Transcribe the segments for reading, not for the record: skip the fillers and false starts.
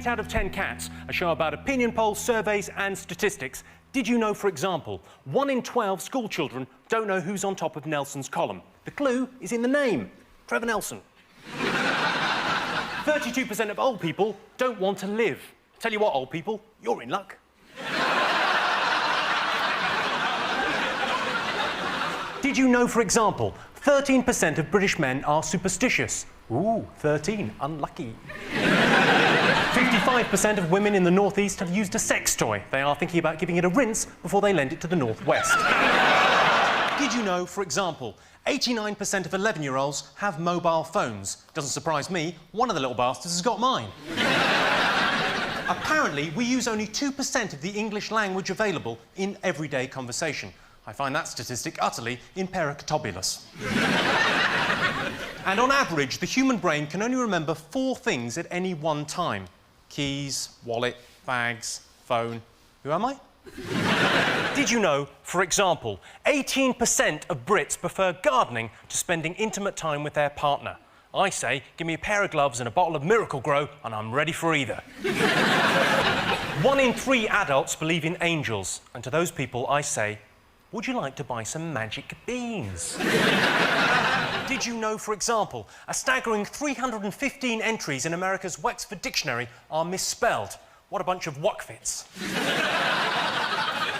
8 out of 10 Cats, a show about opinion polls, surveys and statistics. Did you know, for example, 1 in 12 school children don't know who's on top of Nelson's column? The clue is in the name, Trevor Nelson. 32% of old people don't want to live. Tell you what, old people, you're in luck. Did you know, for example, 13% of British men are superstitious? Ooh, 13, unlucky. 55% of women in the northeast have used a sex toy. They are thinking about giving it a rinse before they lend it to the northwest. Did you know, for example, 89% of 11-year-olds have mobile phones? Doesn't surprise me, one of the little bastards has got mine. Apparently, we use only 2% of the English language available in everyday conversation. I find that statistic utterly imperictobulous. And on average, the human brain can only remember 4 things at any one time. Keys, wallet, bags, phone. Who am I? Did you know, for example, 18% of Brits prefer gardening to spending intimate time with their partner? I say, give me a pair of gloves and a bottle of Miracle Grow, and I'm ready for either. 1 in 3 adults believe in angels, and to those people I say, would you like to buy some magic beans? Did you know, for example, a staggering 315 entries in America's Wexford Dictionary are misspelled? What a bunch of wuckfits.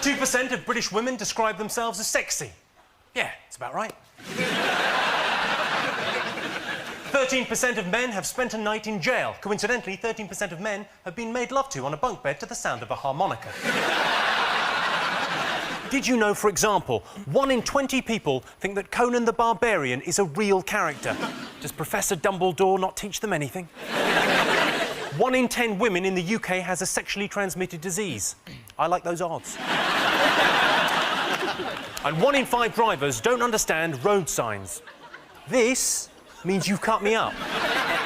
2% of British women describe themselves as sexy. Yeah, it's about right. 13% of men have spent a night in jail. Coincidentally, 13% of men have been made love to on a bunk bed to the sound of a harmonica. Did you know, for example, 1 in 20 people think that Conan the Barbarian is a real character? Does Professor Dumbledore not teach them anything? 1 in 10 women in the UK has a sexually transmitted disease. I like those odds. And 1 in 5 drivers don't understand road signs. This means you've cut me up.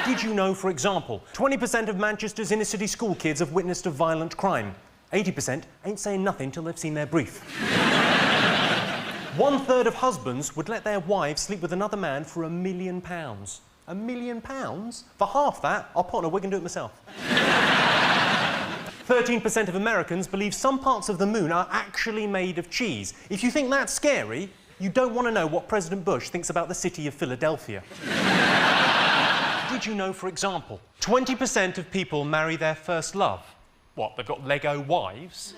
Did you know, for example, 20% of Manchester's inner-city school kids have witnessed a violent crime? 80% ain't saying nothing till they've seen their brief. 1/3 of husbands would let their wives sleep with another man for £1 million. £1 million? For half that, I'll put on a wig and do it myself. 13% of Americans believe some parts of the moon are actually made of cheese. If you think that's scary, you don't want to know what President Bush thinks about the city of Philadelphia. Did you know, for example, 20% of people marry their first love? What, they've got Lego wives?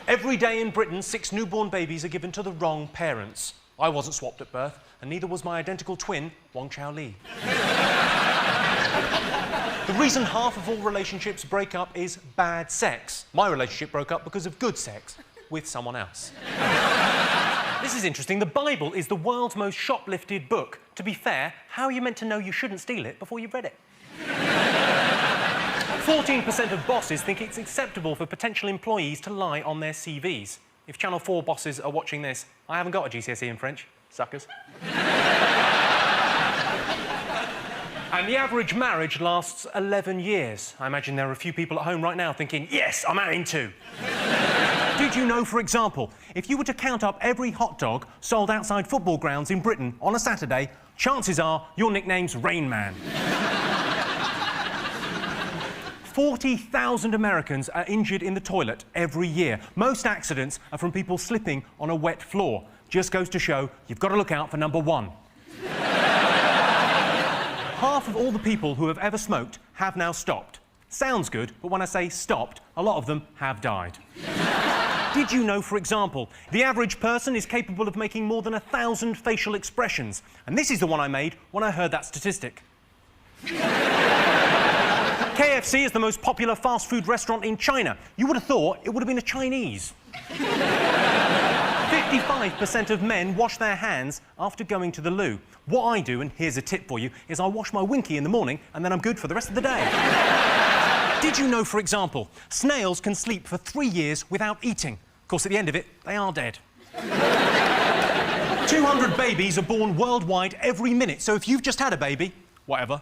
Every day in Britain, 6 newborn babies are given to the wrong parents. I wasn't swapped at birth, and neither was my identical twin, Wong Chao Li. The reason half of all relationships break up is bad sex. My relationship broke up because of good sex with someone else. This is interesting. The Bible is the world's most shoplifted book. To be fair, how are you meant to know you shouldn't steal it before you've read it? 14% of bosses think it's acceptable for potential employees to lie on their CVs. If Channel 4 bosses are watching this, I haven't got a GCSE in French, suckers. And the average marriage lasts 11 years. I imagine there are a few people at home right now thinking, yes, I'm out in 2. Did you know, for example, if you were to count up every hot dog sold outside football grounds in Britain on a Saturday, chances are your nickname's Rain Man. 40,000 Americans are injured in the toilet every year. Most accidents are from people slipping on a wet floor. Just goes to show you've got to look out for number 1. Half of all the people who have ever smoked have now stopped. Sounds good, but when I say stopped, a lot of them have died. Did you know, for example, the average person is capable of making more than 1,000 facial expressions? And this is the one I made when I heard that statistic. KFC is the most popular fast food restaurant in China. You would have thought it would have been a Chinese. 55% of men wash their hands after going to the loo. What I do, and here's a tip for you, is I wash my winky in the morning and then I'm good for the rest of the day. Did you know, for example, snails can sleep for 3 years without eating? Of course, at the end of it, they are dead. 200 babies are born worldwide every minute, so if you've just had a baby, whatever.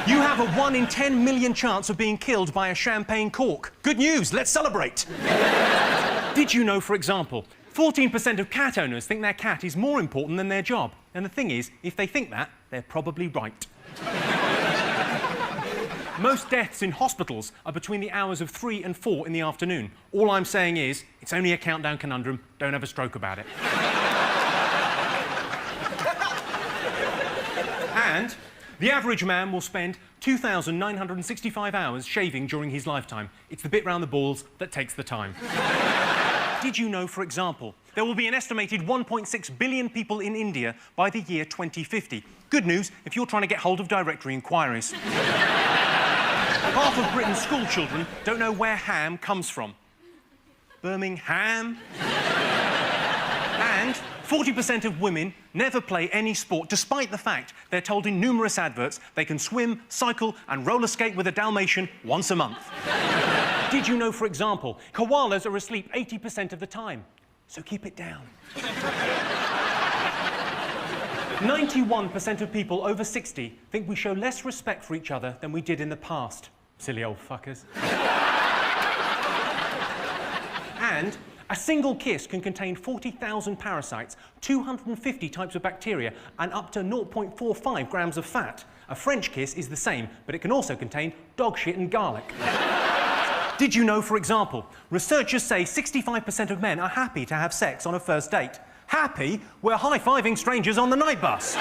You have a 1 in 10 million chance of being killed by a champagne cork. Good news, let's celebrate. Did you know, for example, 14% of cat owners think their cat is more important than their job. And the thing is, if they think that, they're probably right. Most deaths in hospitals are between the hours of 3 and 4 in the afternoon. All I'm saying is, it's only a countdown conundrum. Don't have a stroke about it. And the average man will spend 2,965 hours shaving during his lifetime. It's the bit round the balls that takes the time. Did you know, for example, there will be an estimated 1.6 billion people in India by the year 2050? Good news if you're trying to get hold of directory inquiries. Half of Britain's school children don't know where ham comes from. Birmingham? And 40% of women never play any sport, despite the fact they're told in numerous adverts they can swim, cycle and roller skate with a Dalmatian once a month. Did you know, for example, koalas are asleep 80% of the time? So keep it down. 91% of people over 60 think we show less respect for each other than we did in the past. Silly old fuckers. And a single kiss can contain 40,000 parasites, 250 types of bacteria, and up to 0.45 grams of fat. A French kiss is the same, but it can also contain dog shit and garlic. Did you know, for example, researchers say 65% of men are happy to have sex on a first date? Happy? We're high-fiving strangers on the night bus.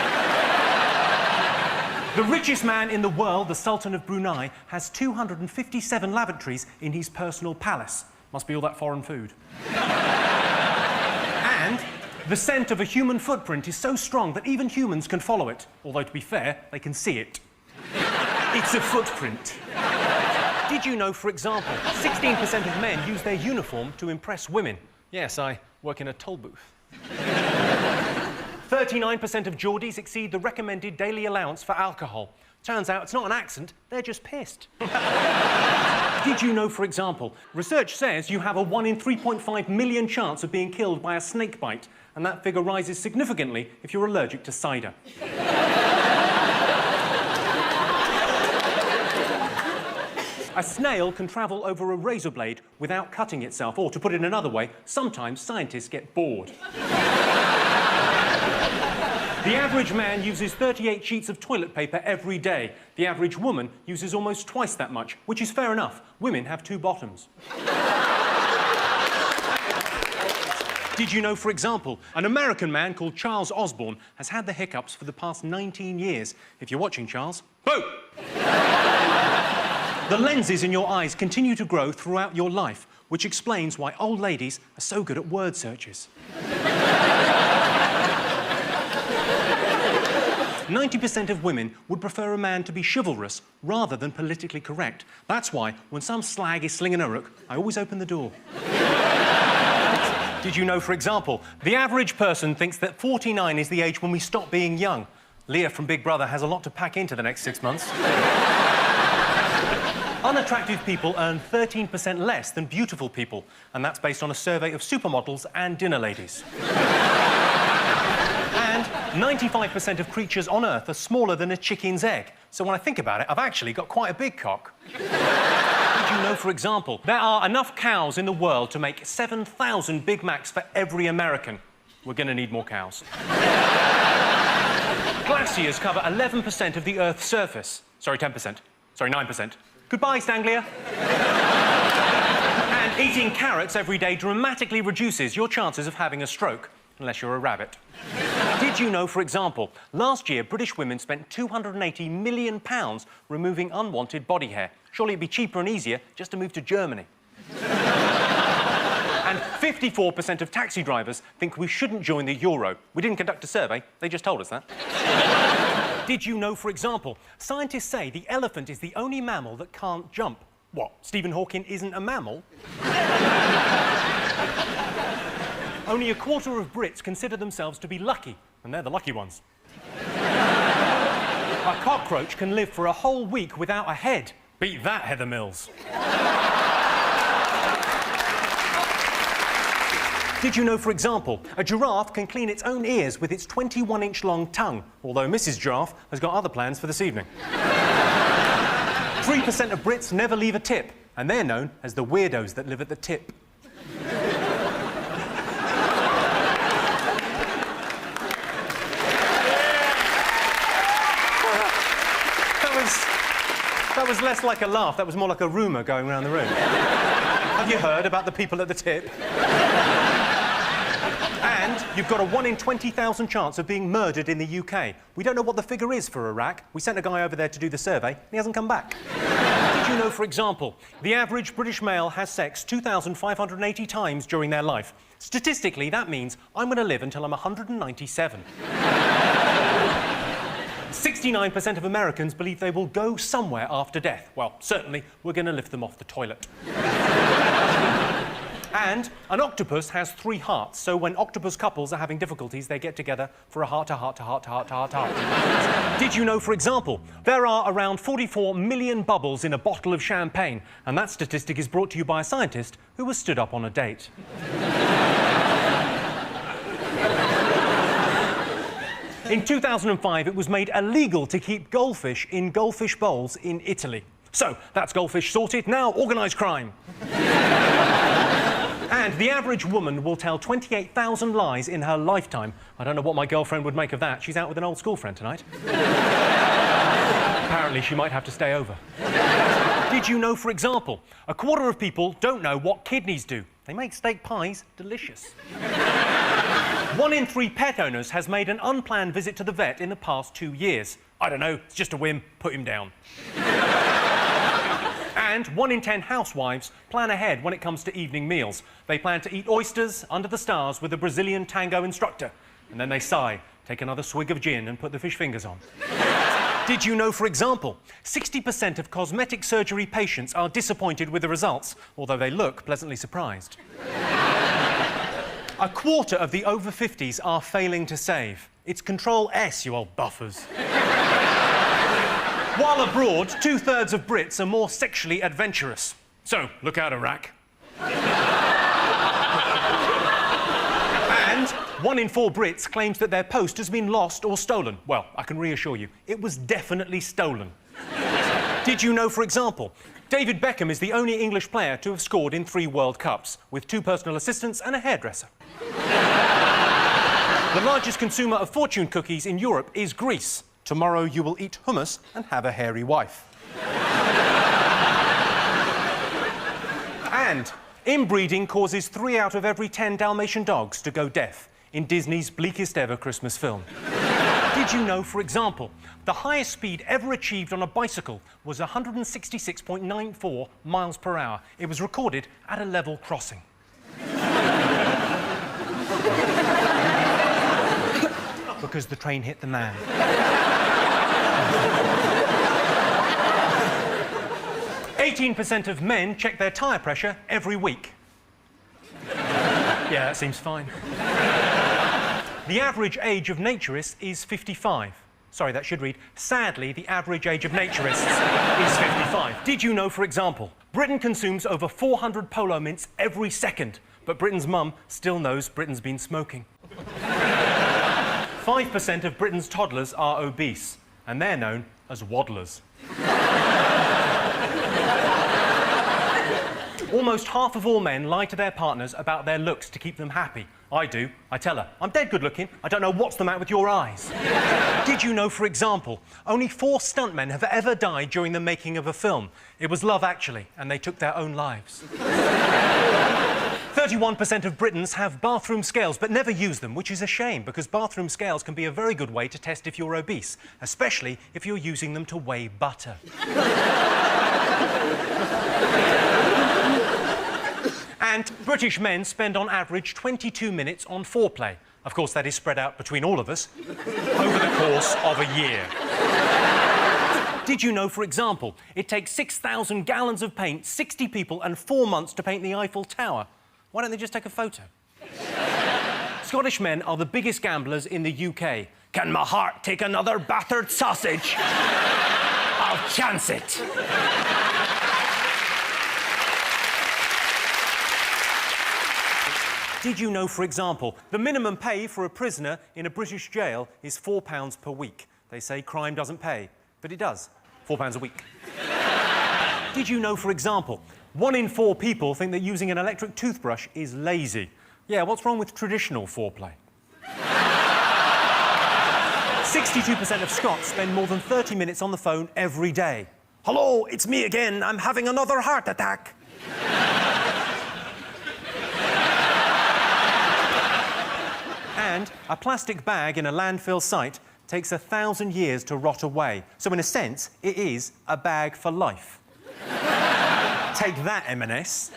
The richest man in the world, the Sultan of Brunei, has 257 lavatories in his personal palace. Must be all that foreign food. And the scent of a human footprint is so strong that even humans can follow it. Although, to be fair, they can see it. It's a footprint. Did you know, for example, 16% of men use their uniform to impress women? Yes, I work in a toll booth. 39% of Geordies exceed the recommended daily allowance for alcohol. Turns out it's not an accident, they're just pissed. Did you know, for example, research says you have a 1 in 3.5 million chance of being killed by a snake bite, and that figure rises significantly if you're allergic to cider. A snail can travel over a razor blade without cutting itself, or to put it another way, sometimes scientists get bored. The average man uses 38 sheets of toilet paper every day. The average woman uses almost twice that much, which is fair enough. Women have 2 bottoms. Did you know, for example, an American man called Charles Osborne has had the hiccups for the past 19 years? If you're watching, Charles, boo! The lenses in your eyes continue to grow throughout your life, which explains why old ladies are so good at word searches. 90% of women would prefer a man to be chivalrous rather than politically correct. That's why, when some slag is slinging a rook, I always open the door. Did you know, for example, the average person thinks that 49 is the age when we stop being young? Leah from Big Brother has a lot to pack into the next 6 months. Unattractive people earn 13% less than beautiful people, and that's based on a survey of supermodels and dinner ladies. And 95% of creatures on Earth are smaller than a chicken's egg. So when I think about it, I've actually got quite a big cock. Did you know, for example, there are enough cows in the world to make 7,000 Big Macs for every American? We're going to need more cows. Glaciers cover 11% of the Earth's surface. Sorry, 10%. Sorry, 9%. Goodbye, Stanglia. And eating carrots every day dramatically reduces your chances of having a stroke, unless you're a rabbit. Did you know, for example, last year British women spent £280 million removing unwanted body hair? Surely it'd be cheaper and easier just to move to Germany. And 54% of taxi drivers think we shouldn't join the euro. We didn't conduct a survey, they just told us that. Did you know, for example, scientists say the elephant is the only mammal that can't jump? What, Stephen Hawking isn't a mammal? Only a quarter of Brits consider themselves to be lucky, and they're the lucky ones. A cockroach can live for a whole week without a head. Beat that, Heather Mills. Did you know, for example, a giraffe can clean its own ears with its 21-inch long tongue, although Mrs. Giraffe has got other plans for this evening. 3% of Brits never leave a tip, and they're known as the weirdos that live at the tip. That was less like a laugh, that was more like a rumour going around the room. Have you heard about the people at the tip? And you've got a 1 in 20,000 chance of being murdered in the UK. We don't know what the figure is for Iraq. We sent a guy over there to do the survey, and he hasn't come back. Did you know, for example, the average British male has sex 2,580 times during their life? Statistically, that means I'm going to live until I'm 197. 69% of Americans believe they will go somewhere after death. Well, certainly, we're going to lift them off the toilet. And an octopus has 3 hearts, so when octopus couples are having difficulties, they get together for a heart-to-heart-to-heart-to-heart-to-heart-to-heart. Did you know, for example, there are around 44 million bubbles in a bottle of champagne, and that statistic is brought to you by a scientist who was stood up on a date. In 2005, it was made illegal to keep goldfish in goldfish bowls in Italy. So, that's goldfish sorted. Now, organised crime. And the average woman will tell 28,000 lies in her lifetime. I don't know what my girlfriend would make of that. She's out with an old school friend tonight. Apparently, she might have to stay over. Did you know, for example, a quarter of people don't know what kidneys do? They make steak pies delicious. 1 in 3 pet owners has made an unplanned visit to the vet in the past 2 years. I don't know, it's just a whim, put him down. And 1 in 10 housewives plan ahead when it comes to evening meals. They plan to eat oysters under the stars with a Brazilian tango instructor. And then they sigh, take another swig of gin and put the fish fingers on. Did you know, for example, 60% of cosmetic surgery patients are disappointed with the results, although they look pleasantly surprised? A quarter of the over 50s are failing to save. It's Control S, you old buffers. While abroad, 2/3 of Brits are more sexually adventurous. So, look out, Iraq. And 1 in 4 Brits claims that their post has been lost or stolen. Well, I can reassure you, it was definitely stolen. Did you know, for example, David Beckham is the only English player to have scored in 3 World Cups, with 2 personal assistants and a hairdresser. The largest consumer of fortune cookies in Europe is Greece. Tomorrow you will eat hummus and have a hairy wife. And inbreeding causes 3 out of every 10 Dalmatian dogs to go deaf in Disney's bleakest ever Christmas film. Did you know, for example, the highest speed ever achieved on a bicycle was 166.94 miles per hour. It was recorded at a level crossing. Because the train hit the man. 18% of men check their tyre pressure every week. Yeah, that seems fine. The average age of naturists is 55. Sorry, that should read, sadly, the average age of naturists is 55. Did you know, for example, Britain consumes over 400 polo mints every second, but Britain's mum still knows Britain's been smoking. 5% of Britain's toddlers are obese, and they're known as waddlers. Almost half of all men lie to their partners about their looks to keep them happy. I do. I tell her, I'm dead good looking. I don't know what's the matter with your eyes. Did you know, for example, only 4 stuntmen have ever died during the making of a film? It was Love Actually, and they took their own lives. 31% of Britons have bathroom scales but never use them, which is a shame because bathroom scales can be a very good way to test if you're obese, especially if you're using them to weigh butter. And British men spend on average 22 minutes on foreplay. Of course, that is spread out between all of us over the course of a year. Did you know, for example, it takes 6,000 gallons of paint, 60 people and 4 months to paint the Eiffel Tower? Why don't they just take a photo? Scottish men are the biggest gamblers in the UK. Can my heart take another battered sausage? I'll chance it. Did you know, for example, the minimum pay for a prisoner in a British jail is £4 per week? They say crime doesn't pay, but it does. £4 a week. Did you know, for example, 1 in 4 people think that using an electric toothbrush is lazy? Yeah, what's wrong with traditional foreplay? 62% of Scots spend more than 30 minutes on the phone every day. Hello, it's me again. I'm having another heart attack. And a plastic bag in a landfill site takes 1,000 years to rot away. So, in a sense, it is a bag for life. Take that, M&S.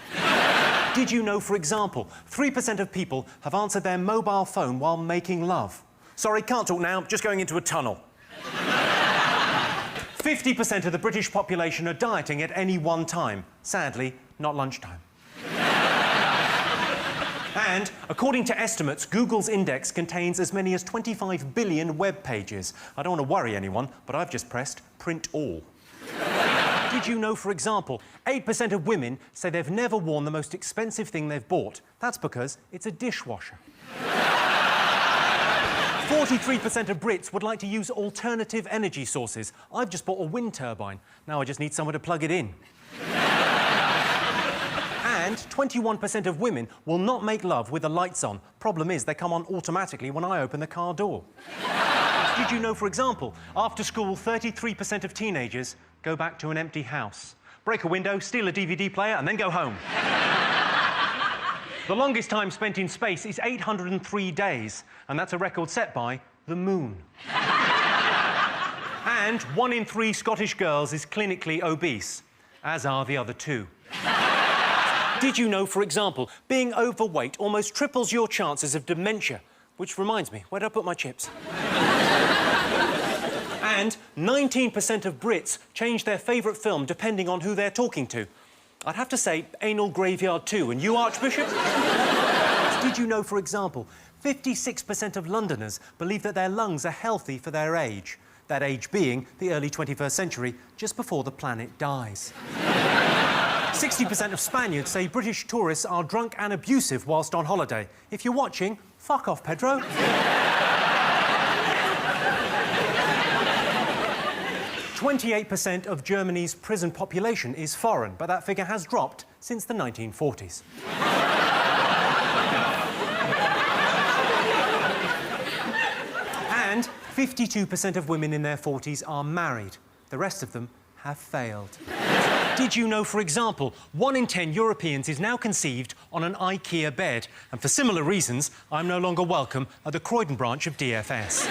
Did you know, for example, 3% of people have answered their mobile phone while making love? Sorry, can't talk now, just going into a tunnel. 50% of the British population are dieting at any one time. Sadly, not lunchtime. And, according to estimates, Google's index contains as many as 25 billion web pages. I don't want to worry anyone, but I've just pressed print all. Did you know, for example, 8% of women say they've never worn the most expensive thing they've bought? That's because it's a dishwasher. 43% of Brits would like to use alternative energy sources. I've just bought a wind turbine. Now I just need somewhere to plug it in. And 21% of women will not make love with the lights on. Problem is, they come on automatically when I open the car door. Did you know, for example, after school, 33% of teenagers go back to an empty house, break a window, steal a DVD player, and then go home? The longest time spent in space is 803 days, and that's a record set by the moon. And 1 in 3 Scottish girls is clinically obese, as are the other 2. Did you know, for example, being overweight almost triples your chances of dementia? Which reminds me, where did I put my chips? And 19% of Brits change their favourite film depending on who they're talking to. I'd have to say Anal Graveyard 2. And you, Archbishop? Did you know, for example, 56% of Londoners believe that their lungs are healthy for their age? That age being the early 21st century, just before the planet dies. 60% of Spaniards say British tourists are drunk and abusive whilst on holiday. If you're watching, fuck off, Pedro. 28% of Germany's prison population is foreign, but that figure has dropped since the 1940s. And 52% of women in their 40s are married. The rest of them have failed. Did you know, for example, 1 in 10 Europeans is now conceived on an IKEA bed? And for similar reasons, I'm no longer welcome at the Croydon branch of DFS.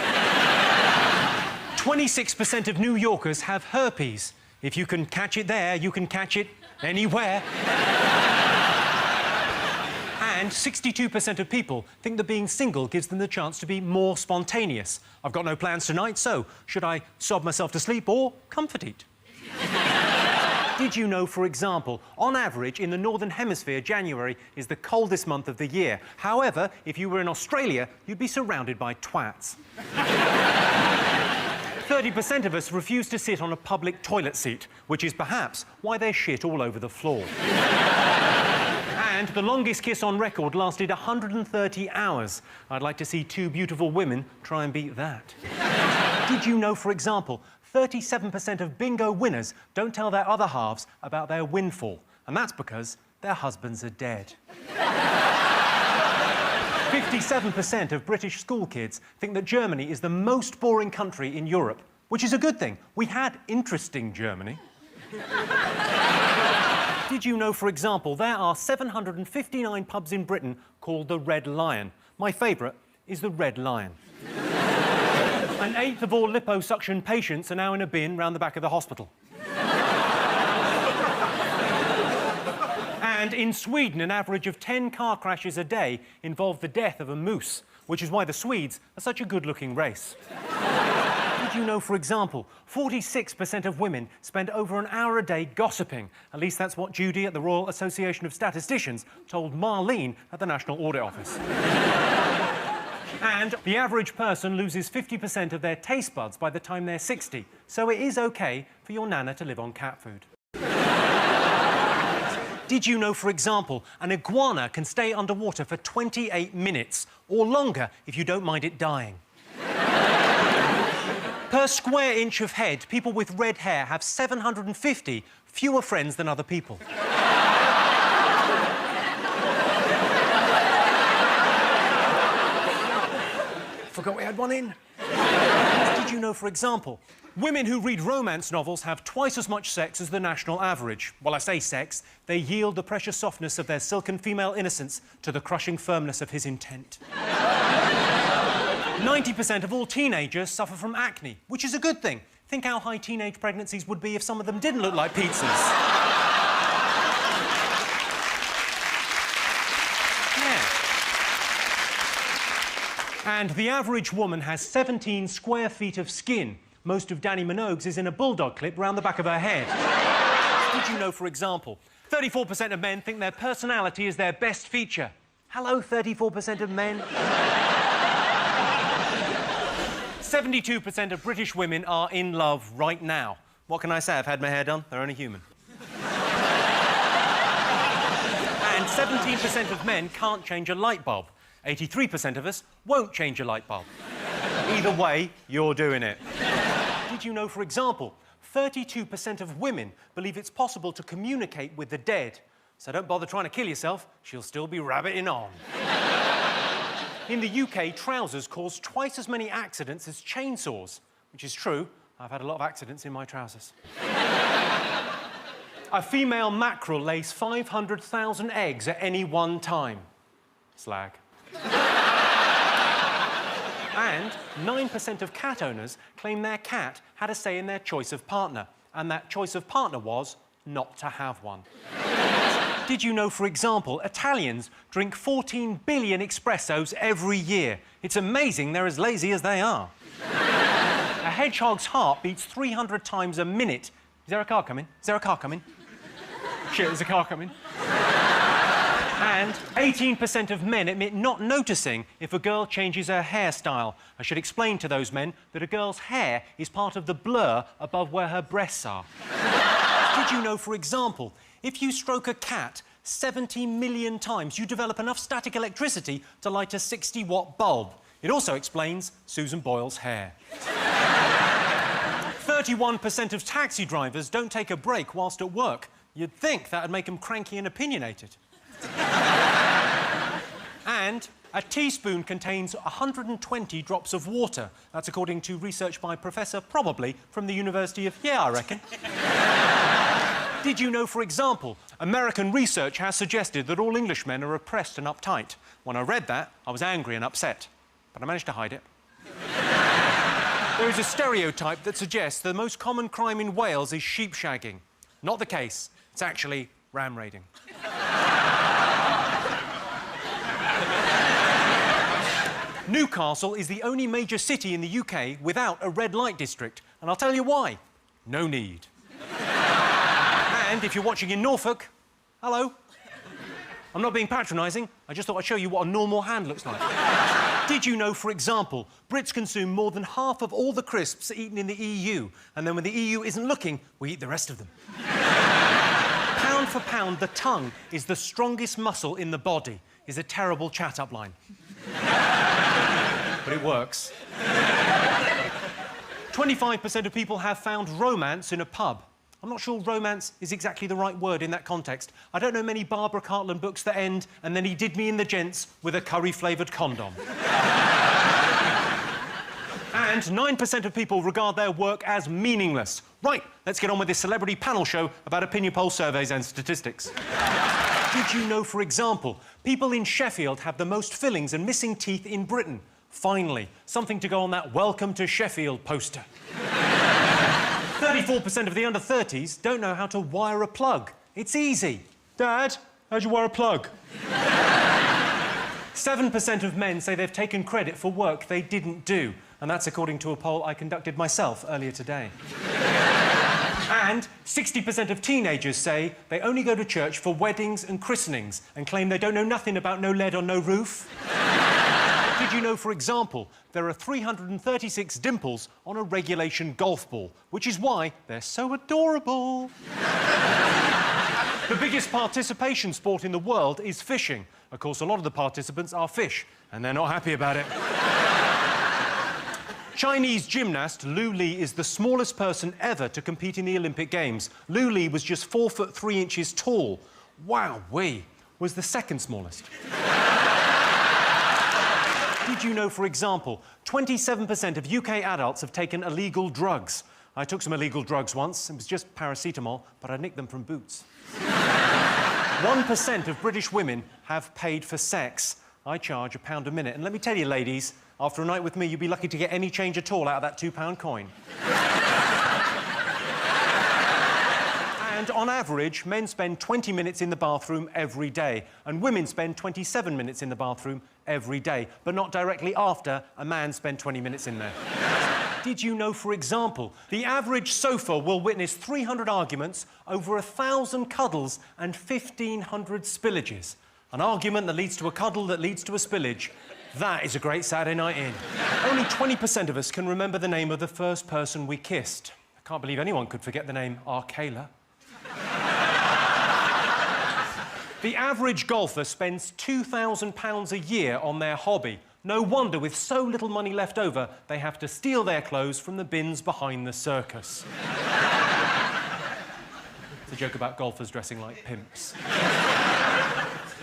26% of New Yorkers have herpes. If you can catch it there, you can catch it anywhere. And 62% of people think that being single gives them the chance to be more spontaneous. I've got no plans tonight, so should I sob myself to sleep or comfort eat? Did you know, for example, on average, in the Northern Hemisphere, January is the coldest month of the year. However, if you were in Australia, you'd be surrounded by twats. 30% of us refuse to sit on a public toilet seat, which is perhaps why there's shit all over the floor. And the longest kiss on record lasted 130 hours. I'd like to see 2 beautiful women try and beat that. Did you know, for example, 37% of bingo winners don't tell their other halves about their windfall, and that's because their husbands are dead. 57% of British school kids think that Germany is the most boring country in Europe, which is a good thing. We had interesting Germany. Did you know, for example, there are 759 pubs in Britain called the Red Lion? My favourite is the Red Lion. 1/8 of all liposuction patients are now in a bin round the back of the hospital. And in Sweden, an average of 10 car crashes a day involve the death of a moose, which is why the Swedes are such a good-looking race. Did you know, for example, 46% of women spend over an hour a day gossiping? At least that's what Judy at the Royal Association of Statisticians told Marlene at the National Audit Office. And the average person loses 50% of their taste buds by the time they're 60, so it is OK for your nana to live on cat food. Did you know, for example, an iguana can stay underwater for 28 minutes, or longer if you don't mind it dying? Per square inch of head, people with red hair have 750 fewer friends than other people. Forgot we had one in. Did Did you know, for example, women who read romance novels have twice as much sex as the national average? Well, I say sex. They yield the precious softness of their silken female innocence to the crushing firmness of his intent. 90% of all teenagers suffer from acne, which is a good thing. Think how high teenage pregnancies would be if some of them didn't look like pizzas. And the average woman has 17 square feet of skin. Most of Danny Minogue's is in a bulldog clip round the back of her head. Did you know, for example, 34% of men think their personality is their best feature? Hello, 34% of men. 72% of British women are in love right now. What can I say? I've had my hair done. They're only human. And 17% of men can't change a light bulb. 83% of us won't change a light bulb. Either way, you're doing it. Did you know, for example, 32% of women believe it's possible to communicate with the dead? So don't bother trying to kill yourself, she'll still be rabbiting on. In the UK, trousers cause twice as many accidents as chainsaws, which is true. I've had a lot of accidents in my trousers. A female mackerel lays 500,000 eggs at any one time. Slag. And 9% of cat owners claim their cat had a say in their choice of partner, and that choice of partner was not to have one. Did you know, for example, Italians drink 14 billion espressos every year? It's amazing they're as lazy as they are. A hedgehog's heart beats 300 times a minute. Is there a car coming? Is there a car coming? Shit, there's a car coming. And 18% of men admit not noticing if a girl changes her hairstyle. I should explain to those men that a girl's hair is part of the blur above where her breasts are. Did you know, for example, if you stroke a cat 70 million times, you develop enough static electricity to light a 60-watt bulb? It also explains Susan Boyle's hair. 31% of taxi drivers don't take a break whilst at work. You'd think that'd make them cranky and opinionated. And a teaspoon contains 120 drops of water. That's according to research by a professor, probably from the University of... Yeah, I reckon. Did you know, for example, American research has suggested that all Englishmen are oppressed and uptight? When I read that, I was angry and upset, but I managed to hide it. There is a stereotype that suggests the most common crime in Wales is sheep shagging. Not the case. It's actually ram raiding. Newcastle is the only major city in the UK without a red light district, and I'll tell you why. No need. And if you're watching in Norfolk, hello. I'm not being patronising, I just thought I'd show you what a normal hand looks like. Did you know, for example, Brits consume more than half of all the crisps eaten in the EU, and then when the EU isn't looking, we eat the rest of them. Pound for pound, the tongue is the strongest muscle in the body, is a terrible chat-up line. But it works. 25% of people have found romance in a pub. I'm not sure romance is exactly the right word in that context. I don't know many Barbara Cartland books that end, and then he did me in the gents with a curry-flavoured condom. And 9% of people regard their work as meaningless. Right, let's get on with this celebrity panel show about opinion poll surveys and statistics. Did you know, for example, people in Sheffield have the most fillings and missing teeth in Britain? Finally, something to go on that Welcome to Sheffield poster. 34% of the under-30s don't know how to wire a plug. It's easy. Dad, how'd you wire a plug? 7% of men say they've taken credit for work they didn't do, and that's according to a poll I conducted myself earlier today. And 60% of teenagers say they only go to church for weddings and christenings and claim they don't know nothing about no lead or no roof. Did you know, for example, there are 336 dimples on a regulation golf ball, which is why they're so adorable. The biggest participation sport in the world is fishing. Of course, a lot of the participants are fish, and they're not happy about it. Chinese gymnast Lu Li is the smallest person ever to compete in the Olympic Games. Lu Li was just 4 foot 3 inches tall. Wowee, was the second smallest. Did you know, for example, 27% of UK adults have taken illegal drugs? I took some illegal drugs once. It was just paracetamol, but I nicked them from Boots. 1% of British women have paid for sex. I charge £1 a minute. And let me tell you, ladies, after a night with me, you'd be lucky to get any change at all out of that £2 coin. And on average, men spend 20 minutes in the bathroom every day, and women spend 27 minutes in the bathroom every day, but not directly after a man spent 20 minutes in there. Did you know, for example, the average sofa will witness 300 arguments, over 1,000 cuddles and 1,500 spillages? An argument that leads to a cuddle that leads to a spillage. That is a great Saturday night in. Only 20% of us can remember the name of the first person we kissed. I can't believe anyone could forget the name Arkayla. The average golfer spends £2,000 a year on their hobby. No wonder, with so little money left over, they have to steal their clothes from the bins behind the circus. It's a joke about golfers dressing like pimps.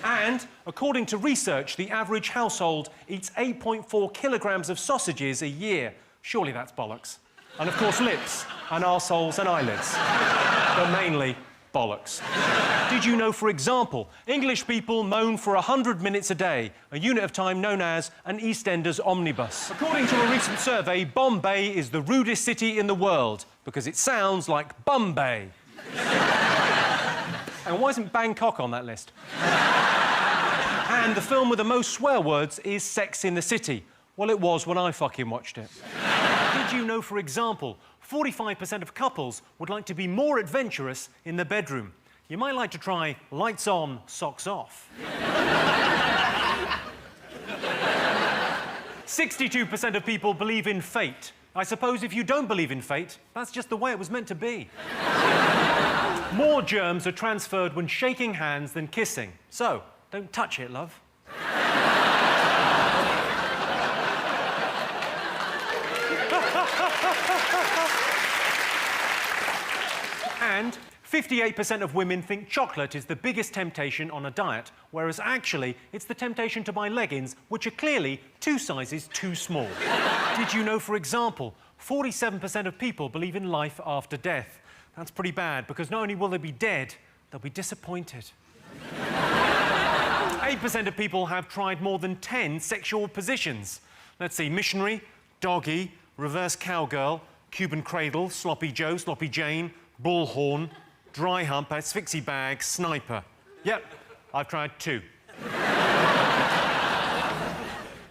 And, according to research, the average household eats 8.4 kilograms of sausages a year. Surely that's bollocks. And, of course, lips and arseholes and eyelids. But mainly bollocks. Did you know, for example, English people moan for 100 minutes a day, a unit of time known as an EastEnders omnibus? According to a recent survey, Bombay is the rudest city in the world because it sounds like Bombay. And why isn't Bangkok on that list? And the film with the most swear words is Sex in the City. Well, it was when I fucking watched it. Did you know, for example, 45% of couples would like to be more adventurous in the bedroom? You might like to try lights on, socks off. 62% of people believe in fate. I suppose if you don't believe in fate, that's just the way it was meant to be. More germs are transferred when shaking hands than kissing. So, don't touch it, love. And 58% of women think chocolate is the biggest temptation on a diet, whereas actually it's the temptation to buy leggings, which are clearly 2 sizes too small. Did you know, for example, 47% of people believe in life after death? That's pretty bad, because not only will they be dead, they'll be disappointed. 8% of people have tried more than 10 sexual positions. Let's see, missionary, doggy, reverse cowgirl, Cuban cradle, sloppy Joe, sloppy Jane, bullhorn, dry hump, asphyxie bag, sniper. Yep, I've tried 2.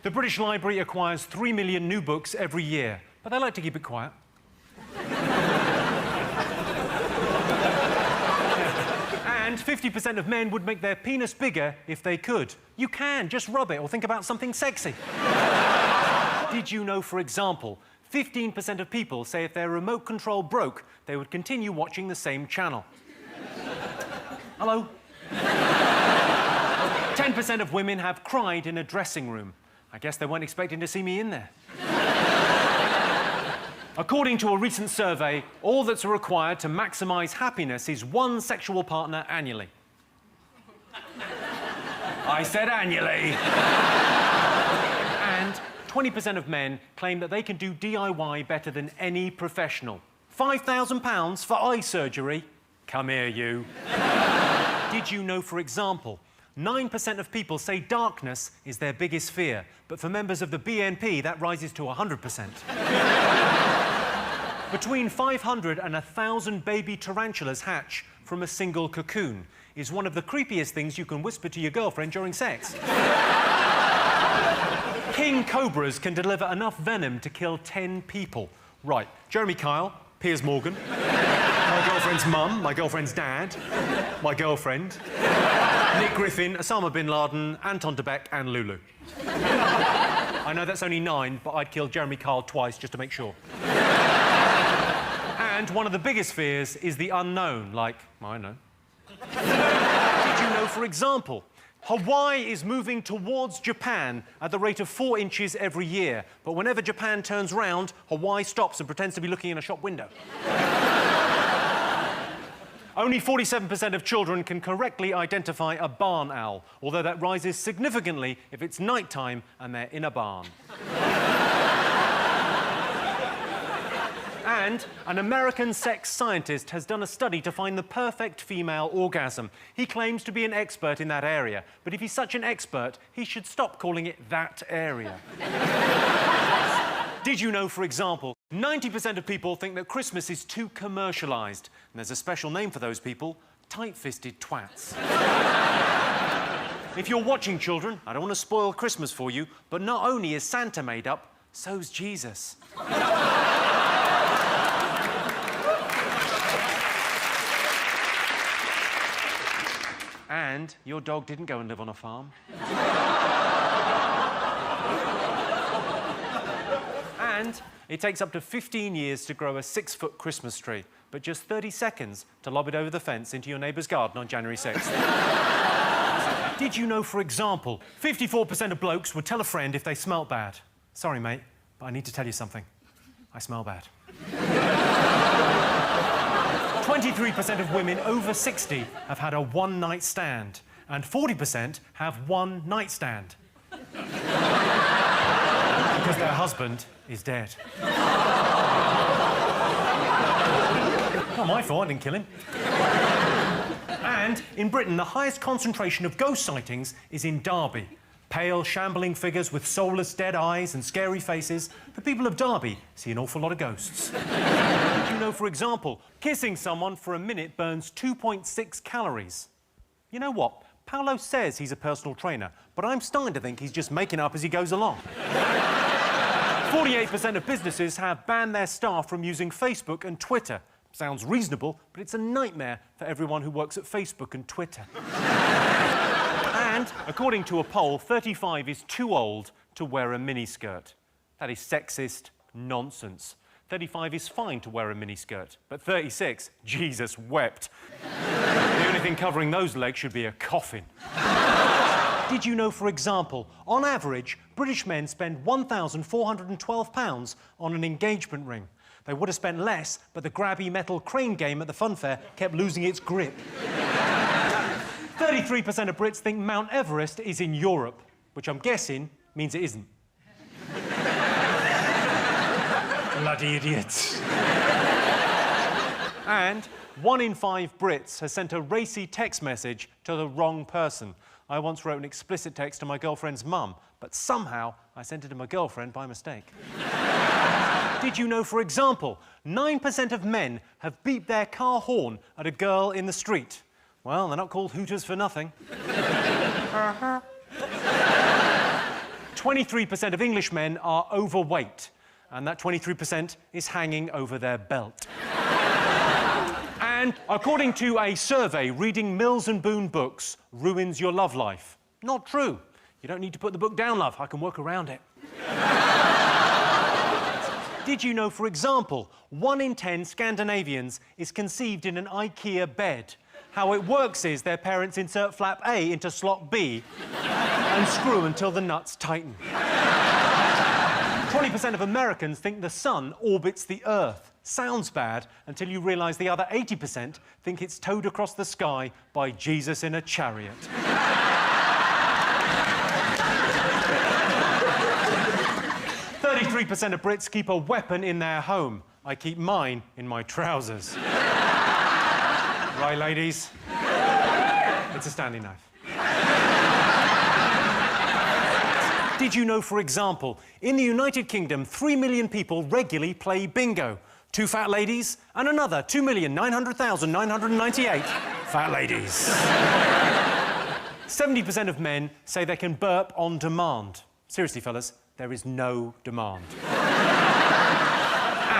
The British Library acquires 3 million new books every year, but they like to keep it quiet. And 50% of men would make their penis bigger if they could. You can, just rub it or think about something sexy. Did you know, for example, 15% of people say if their remote control broke, they would continue watching the same channel. Hello? 10% of women have cried in a dressing room. I guess they weren't expecting to see me in there. According to a recent survey, all that's required to maximise happiness is 1 sexual partner annually. I said annually. And 20% of men claim that they can do DIY better than any professional. £5,000 for eye surgery? Come here, you. Did you know, for example, 9% of people say darkness is their biggest fear, but for members of the BNP, that rises to 100%. Between 500 and 1,000 baby tarantulas hatch from a single cocoon is one of the creepiest things you can whisper to your girlfriend during sex. King cobras can deliver enough venom to kill 10 people. Right, Jeremy Kyle, Piers Morgan, my girlfriend's mum, my girlfriend's dad, my girlfriend, Nick Griffin, Osama bin Laden, Anton Debek and Lulu. I know that's only 9, but I'd kill Jeremy Kyle twice just to make sure. And one of the biggest fears is the unknown, like, I know. Did you know, for example, Hawaii is moving towards Japan at the rate of 4 inches every year, but whenever Japan turns round, Hawaii stops and pretends to be looking in a shop window. Only 47% of children can correctly identify a barn owl, although that rises significantly if it's night-time and they're in a barn. And an American sex scientist has done a study to find the perfect female orgasm. He claims to be an expert in that area, but if he's such an expert, he should stop calling it that area. Did you know, for example, 90% of people think that Christmas is too commercialised, and there's a special name for those people: tight-fisted twats. If you're watching, children, I don't want to spoil Christmas for you, but not only is Santa made up, so's Jesus. And your dog didn't go and live on a farm. And it takes up to 15 years to grow a 6-foot Christmas tree, but just 30 seconds to lob it over the fence into your neighbour's garden on January 6th. Did you know, for example, 54% of blokes would tell a friend if they smelt bad? Sorry, mate, but I need to tell you something. I smell bad. 23% of women over 60 have had a one-night stand, and 40% have one nightstand. Because their husband is dead. Not my fault, I didn't kill him. And in Britain, the highest concentration of ghost sightings is in Derby. Pale, shambling figures with soulless dead eyes and scary faces. The people of Derby see an awful lot of ghosts. Did you know, for example, kissing someone for a minute burns 2.6 calories? You know what? Paolo says he's a personal trainer, but I'm starting to think he's just making up as he goes along. 48% of businesses have banned their staff from using Facebook and Twitter. Sounds reasonable, but it's a nightmare for everyone who works at Facebook and Twitter. And, according to a poll, 35 is too old to wear a miniskirt. That is sexist nonsense. 35 is fine to wear a miniskirt, but 36, Jesus wept. The only thing covering those legs should be a coffin. Did you know, for example, on average, British men spend £1,412 on an engagement ring? They would have spent less, but the grabby metal crane game at the fun fair kept losing its grip. 33% of Brits think Mount Everest is in Europe, which I'm guessing means it isn't. Bloody idiots. And 1 in 5 Brits has sent a racy text message to the wrong person. I once wrote an explicit text to my girlfriend's mum, but somehow I sent it to my girlfriend by mistake. Did you know, for example, 9% of men have beeped their car horn at a girl in the street? Well, they're not called hooters for nothing. 23% of Englishmen are overweight, and that 23% is hanging over their belt. And according to a survey, reading Mills and Boon books ruins your love life. Not true. You don't need to put the book down, love. I can work around it. Did you know, for example, 1 in 10 Scandinavians is conceived in an IKEA bed? How it works is their parents insert flap A into slot B and screw until the nuts tighten. 20% of Americans think the sun orbits the Earth. Sounds bad until you realise the other 80% think it's towed across the sky by Jesus in a chariot. 33% of Brits keep a weapon in their home. I keep mine in my trousers. Right, ladies? It's a Stanley knife. Did you know, for example, in the United Kingdom, 3 million people regularly play bingo? 2 fat ladies and another 2,900,998 fat ladies. 70% of men say they can burp on demand. Seriously, fellas, there is no demand.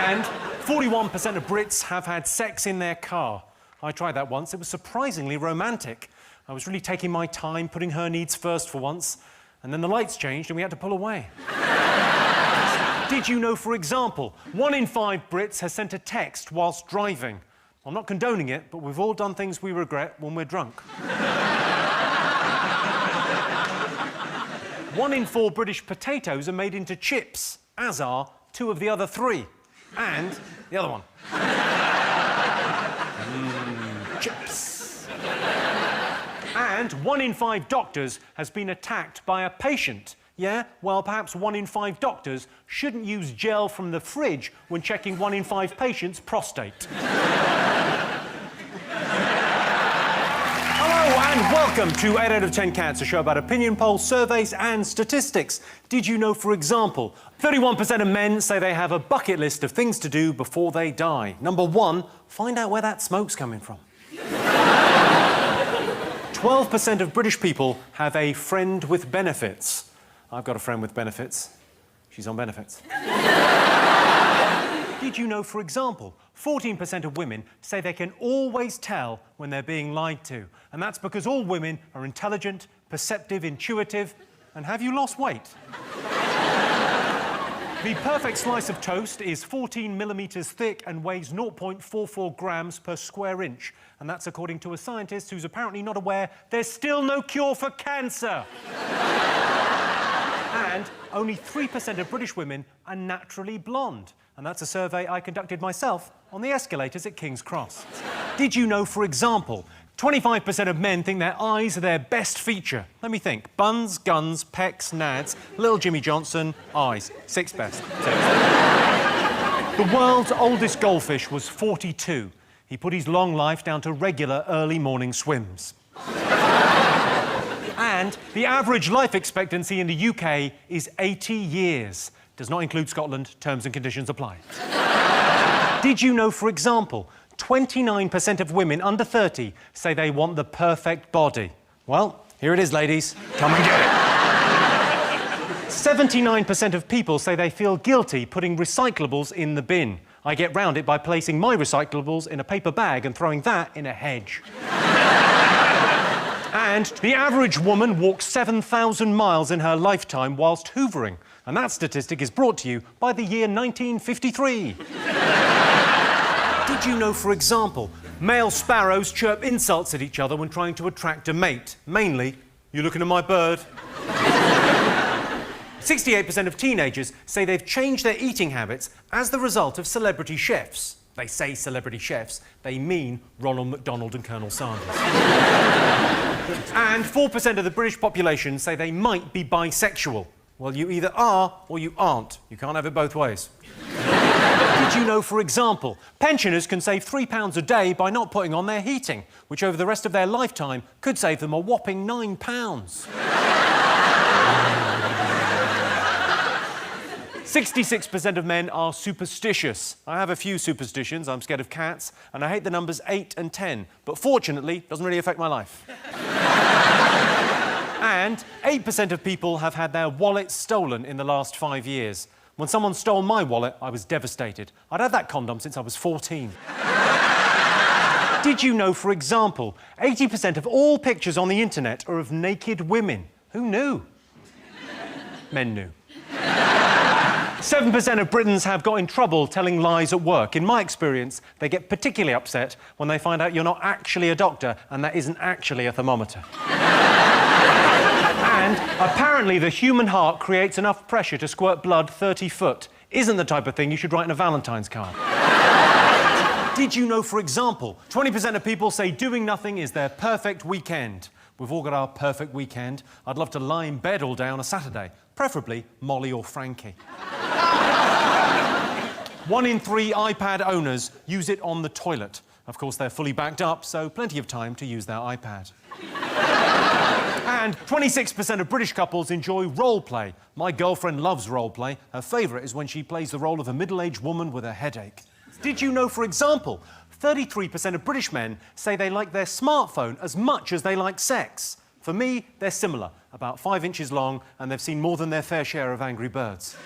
And 41% of Brits have had sex in their car. I tried that once. It was surprisingly romantic. I was really taking my time, putting her needs first for once, and then the lights changed and we had to pull away. Did you know, for example, 1 in 5 Brits has sent a text whilst driving? I'm not condoning it, but we've all done things we regret when we're drunk. 1 in 4 British potatoes are made into chips, as are 2 of the other 3. And the other one. Chips. And 1 in 5 doctors has been attacked by a patient. Yeah? Well, perhaps 1 in 5 doctors shouldn't use gel from the fridge when checking 1 in 5 patients' prostate. Hello and welcome to 8 out of 10 Cats, a show about opinion polls, surveys and statistics. Did you know, for example, 31% of men say they have a bucket list of things to do before they die? Number 1, find out where that smoke's coming from. 12% of British people have a friend with benefits. I've got a friend with benefits. She's on benefits. Did you know, for example, 14% of women say they can always tell when they're being lied to? And that's because all women are intelligent, perceptive, intuitive, and have you lost weight? The perfect slice of toast is 14 millimetres thick and weighs 0.44 grams per square inch. And that's according to a scientist who's apparently not aware there's still no cure for cancer. And only 3% of British women are naturally blonde. And that's a survey I conducted myself on the escalators at King's Cross. Did you know, for example, 25% of men think their eyes are their best feature? Let me think. Buns, guns, pecs, nads, little Jimmy Johnson, eyes. 6th best. The world's oldest goldfish was 42. He put his long life down to regular early morning swims. And the average life expectancy in the UK is 80 years. Does not include Scotland. Terms and conditions apply. Did you know, for example, 29% of women under 30 say they want the perfect body? Well, here it is, ladies. Come and get it. 79% of people say they feel guilty putting recyclables in the bin. I get round it by placing my recyclables in a paper bag and throwing that in a hedge. And the average woman walks 7,000 miles in her lifetime whilst hoovering. And that statistic is brought to you by the year 1953. Did you know, for example, male sparrows chirp insults at each other when trying to attract a mate? Mainly, "You looking at my bird?" 68% of teenagers say they've changed their eating habits as the result of celebrity chefs. They say celebrity chefs, they mean Ronald McDonald and Colonel Sanders. And 4% of the British population say they might be bisexual. Well, you either are or you aren't. You can't have it both ways. Did you know, for example, pensioners can save £3 a day by not putting on their heating, which over the rest of their lifetime could save them a whopping £9. 66% of men are superstitious. I have a few superstitions. I'm scared of cats, and I hate the numbers 8 and 10. But fortunately, it doesn't really affect my life. And 8% of people have had their wallet stolen in the last 5 years. When someone stole my wallet, I was devastated. I'd had that condom since I was 14. Did you know, for example, 80% of all pictures on the internet are of naked women? Who knew? Men knew. 7% of Britons have got in trouble telling lies at work. In my experience, they get particularly upset when they find out you're not actually a doctor and that isn't actually a thermometer. And apparently the human heart creates enough pressure to squirt blood 30 foot. Isn't the type of thing you should write in a Valentine's card. Did you know, for example, 20% of people say doing nothing is their perfect weekend? We've all got our perfect weekend. I'd love to lie in bed all day on a Saturday, preferably Molly or Frankie. 1 in 3 iPad owners use it on the toilet. Of course, they're fully backed up, so plenty of time to use their iPad. And 26% of British couples enjoy role play. My girlfriend loves role play. Her favourite is when she plays the role of a middle-aged woman with a headache. Did you know, for example, 33% of British men say they like their smartphone as much as they like sex? For me, they're similar, about 5 inches long, and they've seen more than their fair share of Angry Birds.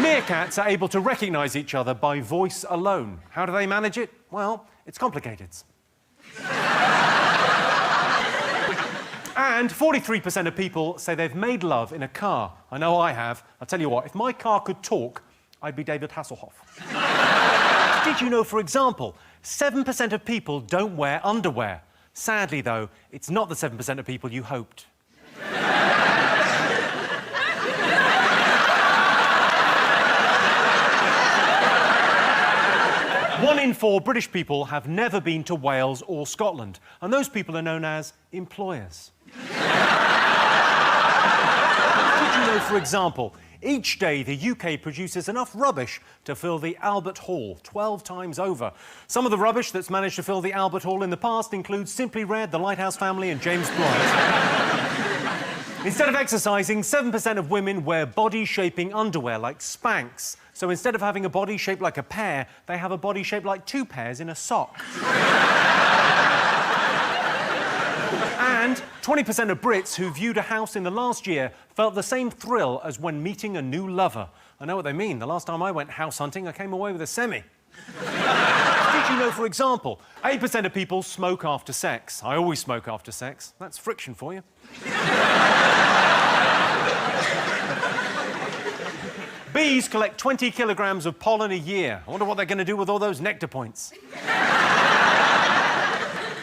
Meerkats are able to recognise each other by voice alone. How do they manage it? Well, it's complicated. And 43% of people say they've made love in a car. I know I have. I'll tell you what, if my car could talk, I'd be David Hasselhoff. Did you know, for example, 7% of people don't wear underwear? Sadly, though, it's not the 7% of people you hoped. 1 in 4 British people have never been to Wales or Scotland, and those people are known as employers. Did you know, for example, each day the UK produces enough rubbish to fill the Albert Hall 12 times over? Some of the rubbish that's managed to fill the Albert Hall in the past includes Simply Red, The Lighthouse Family and James Blunt. Instead of exercising, 7% of women wear body-shaping underwear like Spanx. So instead of having a body shaped like a pear, they have a body shaped like 2 pairs in a sock. And 20% of Brits who viewed a house in the last year felt the same thrill as when meeting a new lover. I know what they mean. The last time I went house hunting, I came away with a semi. Did you know, for example, 8% of people smoke after sex? I always smoke after sex. That's friction for you. Bees collect 20 kilograms of pollen a year. I wonder what they're going to do with all those nectar points.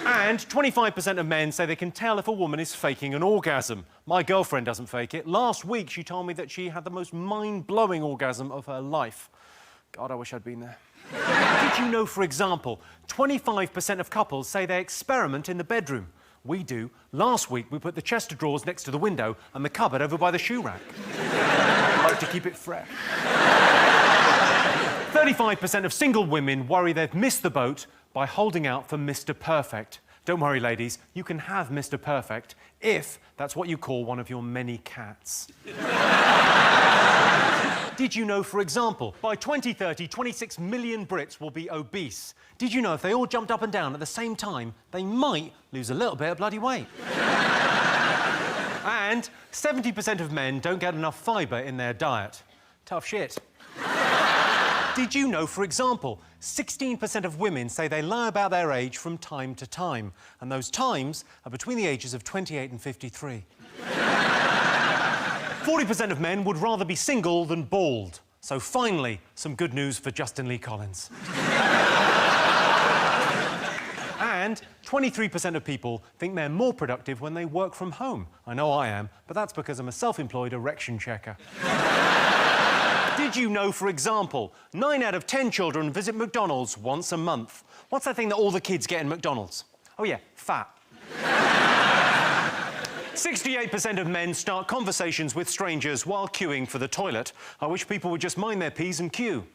And 25% of men say they can tell if a woman is faking an orgasm. My girlfriend doesn't fake it. Last week, she told me that she had the most mind-blowing orgasm of her life. God, I wish I'd been there. Did you know, for example, 25% of couples say they experiment in the bedroom? We do. Last week, we put the chest of drawers next to the window and the cupboard over by the shoe rack. I like to keep it fresh. 35% of single women worry they've missed the boat by holding out for Mr. Perfect. Don't worry, ladies, you can have Mr. Perfect if that's what you call one of your many cats. Did you know, for example, by 2030, 26 million Brits will be obese? Did you know if they all jumped up and down at the same time, they might lose a little bit of bloody weight? And 70% of men don't get enough fibre in their diet. Tough shit. Did you know, for example, 16% of women say they lie about their age from time to time, and those times are between the ages of 28 and 53. 40% of men would rather be single than bald. So finally, some good news for Justin Lee Collins. And 23% of people think they're more productive when they work from home. I know I am, but that's because I'm a self-employed erection checker. Did you know, for example, 9 out of 10 children visit McDonald's once a month? What's that thing that all the kids get in McDonald's? Oh, yeah, fat. 68% of men start conversations with strangers while queuing for the toilet. I wish people would just mind their P's and queue.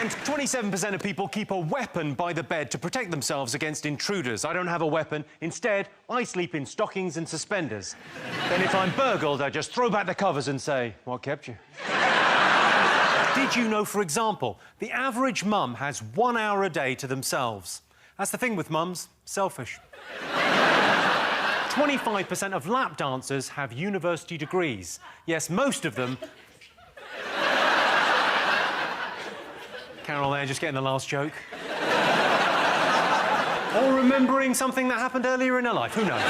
And 27% of people keep a weapon by the bed to protect themselves against intruders. I don't have a weapon. Instead, I sleep in stockings and suspenders. Then if I'm burgled, I just throw back the covers and say, "What kept you?" Did you know, for example, the average mum has 1 hour a day to themselves? That's the thing with mums, selfish. 25% of lap dancers have university degrees. Yes, most of them... Carol there, just getting the last joke. Or remembering something that happened earlier in her life, who knows?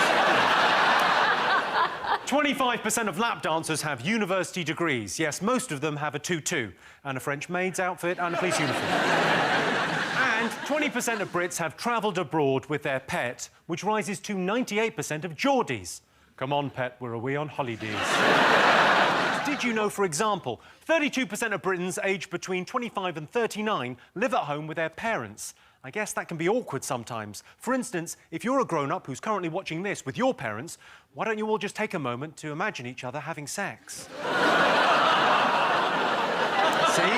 25% of lap dancers have university degrees. Yes, most of them have a tutu, and a French maid's outfit, and a police uniform. And 20% of Brits have travelled abroad with their pet, which rises to 98% of Geordies. Come on, pet, we're away on holidays. Did you know, for example, 32% of Britons aged between 25 and 39 live at home with their parents? I guess that can be awkward sometimes. For instance, if you're a grown-up who's currently watching this with your parents, why don't you all just take a moment to imagine each other having sex? See?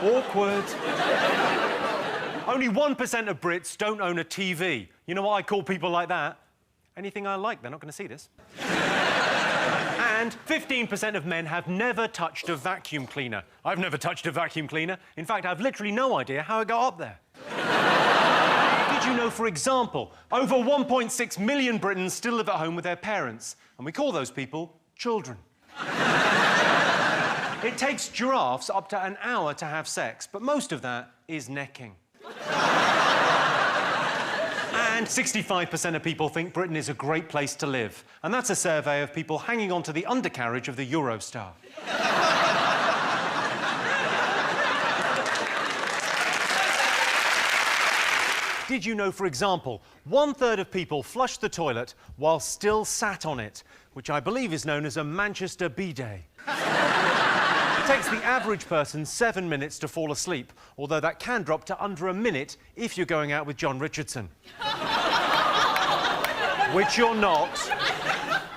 Awkward. Only 1% of Brits don't own a TV. You know what I call people like that? Anything I like, they're not going to see this. And 15% of men have never touched a vacuum cleaner. I've never touched a vacuum cleaner. In fact, I've literally no idea how it got up there. Did you know, for example, over 1.6 million Britons still live at home with their parents, and we call those people children. It takes giraffes up to an hour to have sex, but most of that is necking. And 65% of people think Britain is a great place to live. And that's a survey of people hanging onto the undercarriage of the Eurostar. Did you know, for example, 1/3 of people flush the toilet while still sat on it, which I believe is known as a Manchester bidet. It takes the average person 7 minutes to fall asleep, although that can drop to under a minute if you're going out with John Richardson. Which you're not.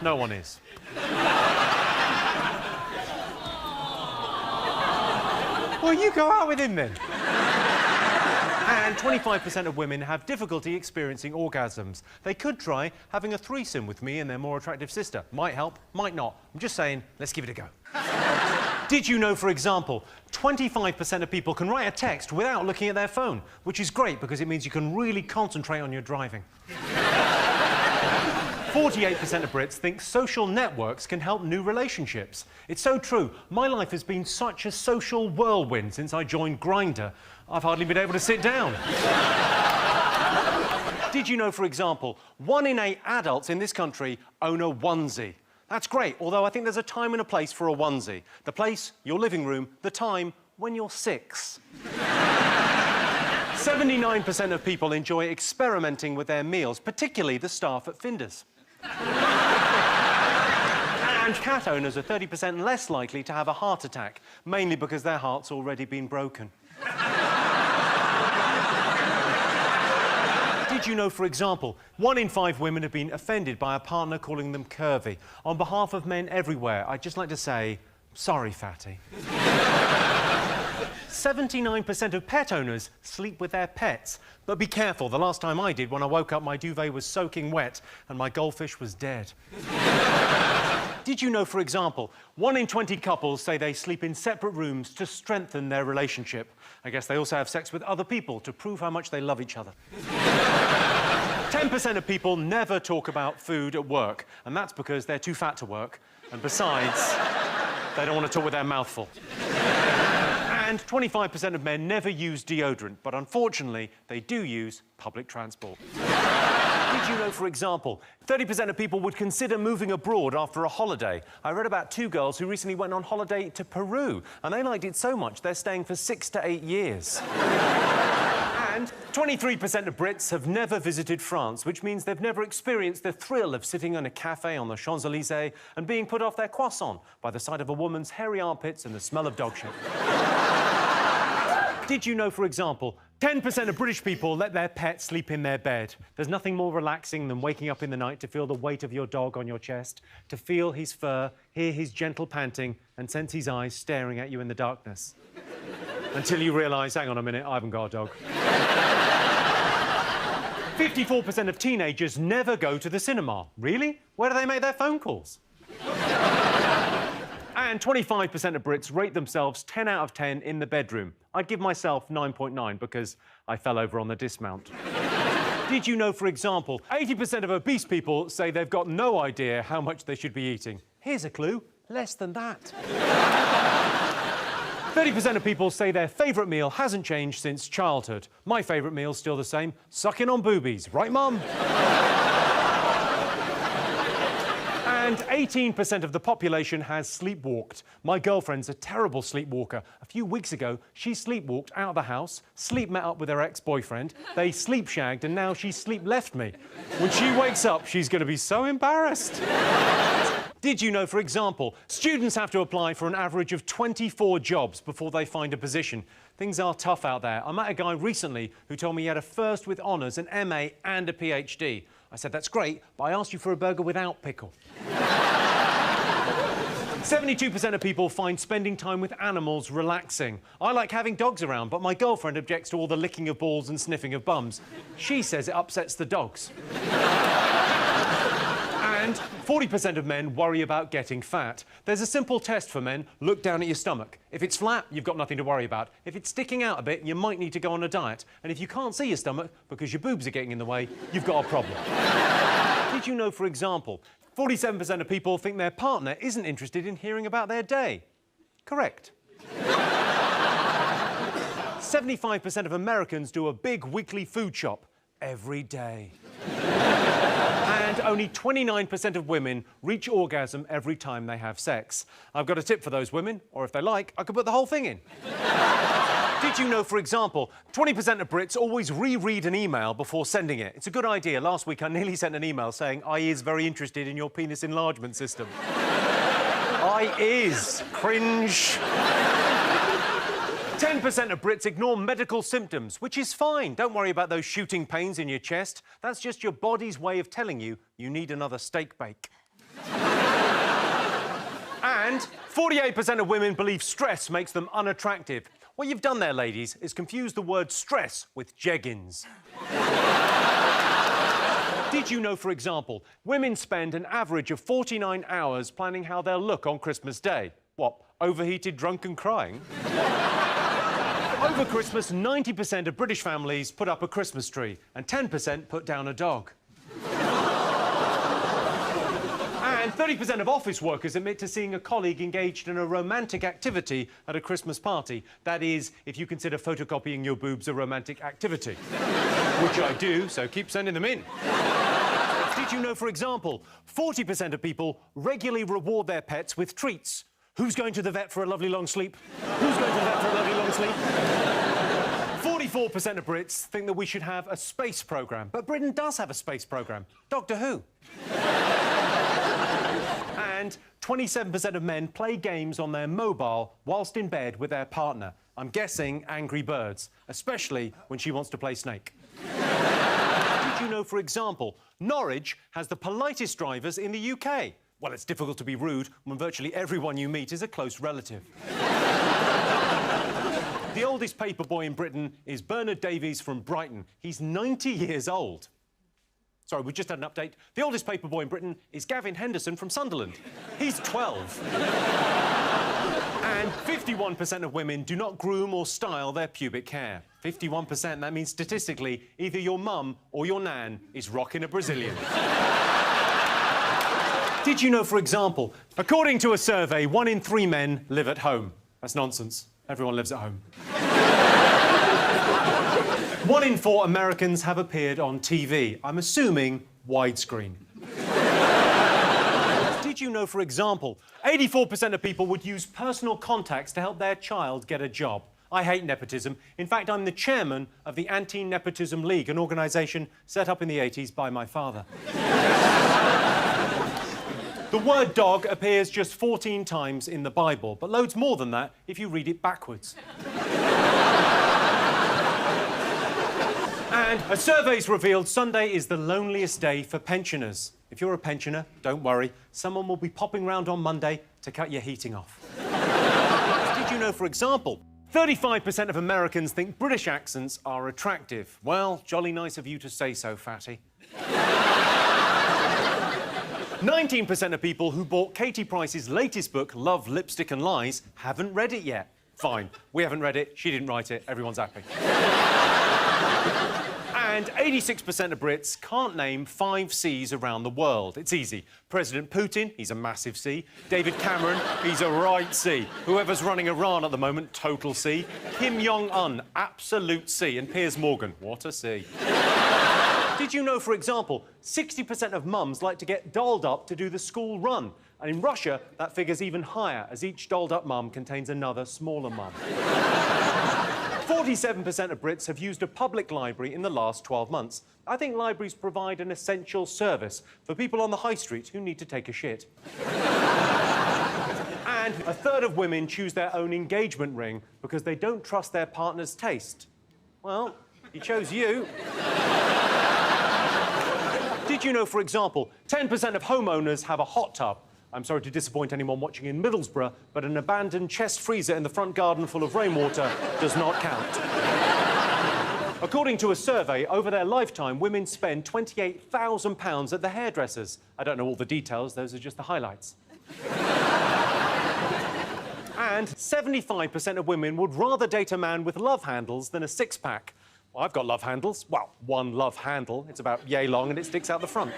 No one is. Well, you go out with him then. And 25% of women have difficulty experiencing orgasms. They could try having a threesome with me and their more attractive sister. Might help, might not. I'm just saying, let's give it a go. Did you know, for example, 25% of people can write a text without looking at their phone, which is great because it means you can really concentrate on your driving. 48% of Brits think social networks can help new relationships. It's so true. My life has been such a social whirlwind since I joined Grindr. I've hardly been able to sit down. Did you know, for example, 1 in 8 adults in this country own a onesie? That's great, although I think there's a time and a place for a onesie. The place, your living room, the time, when you're 6. 79% of people enjoy experimenting with their meals, particularly the staff at Findus. And cat owners are 30% less likely to have a heart attack, mainly because their heart's already been broken. Did you know, for example, 1 in 5 women have been offended by a partner calling them curvy? On behalf of men everywhere, I'd just like to say, sorry, fatty. 79% of pet owners sleep with their pets. But be careful, the last time I did, when I woke up, my duvet was soaking wet and my goldfish was dead. Did you know, for example, 1 in 20 couples say they sleep in separate rooms to strengthen their relationship? I guess they also have sex with other people to prove how much they love each other. 10% of people never talk about food at work, and that's because they're too fat to work, and besides, they don't want to talk with their mouth full. And 25% of men never use deodorant, but unfortunately, they do use public transport. Did you know, for example, 30% of people would consider moving abroad after a holiday? I read about 2 girls who recently went on holiday to Peru, and they liked it so much they're staying for 6 to 8 years. And 23% of Brits have never visited France, which means they've never experienced the thrill of sitting in a cafe on the Champs-Élysées and being put off their croissant by the sight of a woman's hairy armpits and the smell of dog shit. Did you know, for example, 10% of British people let their pet sleep in their bed? There's nothing more relaxing than waking up in the night to feel the weight of your dog on your chest, to feel his fur, hear his gentle panting, and sense his eyes staring at you in the darkness. Until you realise, hang on a minute, I haven't got a dog. 54% of teenagers never go to the cinema. Really? Where do they make their phone calls? And 25% of Brits rate themselves 10 out of 10 in the bedroom. I'd give myself 9.9 because I fell over on the dismount. Did you know, for example, 80% of obese people say they've got no idea how much they should be eating? Here's a clue, less than that. 30% of people say their favourite meal hasn't changed since childhood. My favourite meal's still the same, sucking on boobies. Right, Mum? And 18% of the population has sleepwalked. My girlfriend's a terrible sleepwalker. A few weeks ago, she sleepwalked out of the house, met up with her ex-boyfriend, they sleep-shagged, and now she sleep-left me. When she wakes up, she's going to be so embarrassed. Did you know, for example, students have to apply for an average of 24 jobs before they find a position? Things are tough out there. I met a guy recently who told me he had a first with honours, an MA and a PhD. I said, that's great, but I asked you for a burger without pickle. 72% of people find spending time with animals relaxing. I like having dogs around, but my girlfriend objects to all the licking of balls and sniffing of bums. She says it upsets the dogs. And 40% of men worry about getting fat. There's a simple test for men. Look down at your stomach. If it's flat, you've got nothing to worry about. If it's sticking out a bit, you might need to go on a diet. And if you can't see your stomach because your boobs are getting in the way, you've got a problem. Did you know, for example, 47% of people think their partner isn't interested in hearing about their day? Correct. 75% of Americans do a big weekly food shop every day. And only 29% of women reach orgasm every time they have sex. I've got a tip for those women, or if they like, I could put the whole thing in. Did you know, for example, 20% of Brits always reread an email before sending it? It's a good idea. Last week, I nearly sent an email saying, I is very interested in your penis enlargement system. I is. Cringe. 10% of Brits ignore medical symptoms, which is fine. Don't worry about those shooting pains in your chest. That's just your body's way of telling you you need another steak bake. And 48% of women believe stress makes them unattractive. What you've done there, ladies, is confuse the word stress with jeggings. Did you know, for example, women spend an average of 49 hours planning how they'll look on Christmas Day? What, overheated, drunk and crying? Over Christmas, 90% of British families put up a Christmas tree and 10% put down a dog. And 30% of office workers admit to seeing a colleague engaged in a romantic activity at a Christmas party. That is, if you consider photocopying your boobs a romantic activity. Which I do, so keep sending them in. Did you know, for example, 40% of people regularly reward their pets with treats? Who's going to the vet for a lovely long sleep? Who's going to the vet for a lovely long sleep? 44% of Brits think that we should have a space programme. But Britain does have a space programme. Doctor Who. And 27% of men play games on their mobile whilst in bed with their partner. I'm guessing Angry Birds, especially when she wants to play Snake. Did you know, for example, Norwich has the politest drivers in the UK? Well, it's difficult to be rude when virtually everyone you meet is a close relative. The oldest paperboy in Britain is Bernard Davies from Brighton. He's 90 years old. Sorry, we just had an update. The oldest paperboy in Britain is Gavin Henderson from Sunderland. He's 12. And 51% of women do not groom or style their pubic hair. 51%, that means statistically, either your mum or your nan is rocking a Brazilian. Did you know, for example, according to a survey, 1 in 3 men live at home? That's nonsense. Everyone lives at home. 1 in 4 Americans have appeared on TV. I'm assuming widescreen. Did you know, for example, 84% of people would use personal contacts to help their child get a job? I hate nepotism. In fact, I'm the chairman of the Anti-Nepotism League, an organisation set up in the 80s by my father. The word dog appears just 14 times in the Bible, but loads more than that if you read it backwards. And a survey's revealed Sunday is the loneliest day for pensioners. If you're a pensioner, don't worry. Someone will be popping round on Monday to cut your heating off. Did you know, for example, 35% of Americans think British accents are attractive? Well, jolly nice of you to say so, fatty. 19% of people who bought Katie Price's latest book, Love, Lipstick and Lies, haven't read it yet. Fine, we haven't read it, she didn't write it, everyone's happy. And 86% of Brits can't name 5 Cs around the world. It's easy. President Putin, he's a massive C. David Cameron, he's a right C. Whoever's running Iran at the moment, total C. Kim Jong-un, absolute C. And Piers Morgan, what a C. Did you know, for example, 60% of mums like to get dolled up to do the school run? And in Russia, that figure's even higher, as each dolled-up mum contains another smaller mum. 47% of Brits have used a public library in the last 12 months. I think libraries provide an essential service for people on the high street who need to take a shit. And a third of women choose their own engagement ring because they don't trust their partner's taste. Well, he chose you. Did you know, for example, 10% of homeowners have a hot tub? I'm sorry to disappoint anyone watching in Middlesbrough, but an abandoned chest freezer in the front garden full of rainwater does not count. According to a survey, over their lifetime, women spend £28,000 at the hairdressers. I don't know all the details, those are just the highlights. And 75% of women would rather date a man with love handles than a six-pack. Well, I've got love handles. Well, one love handle. It's about yay long and it sticks out the front.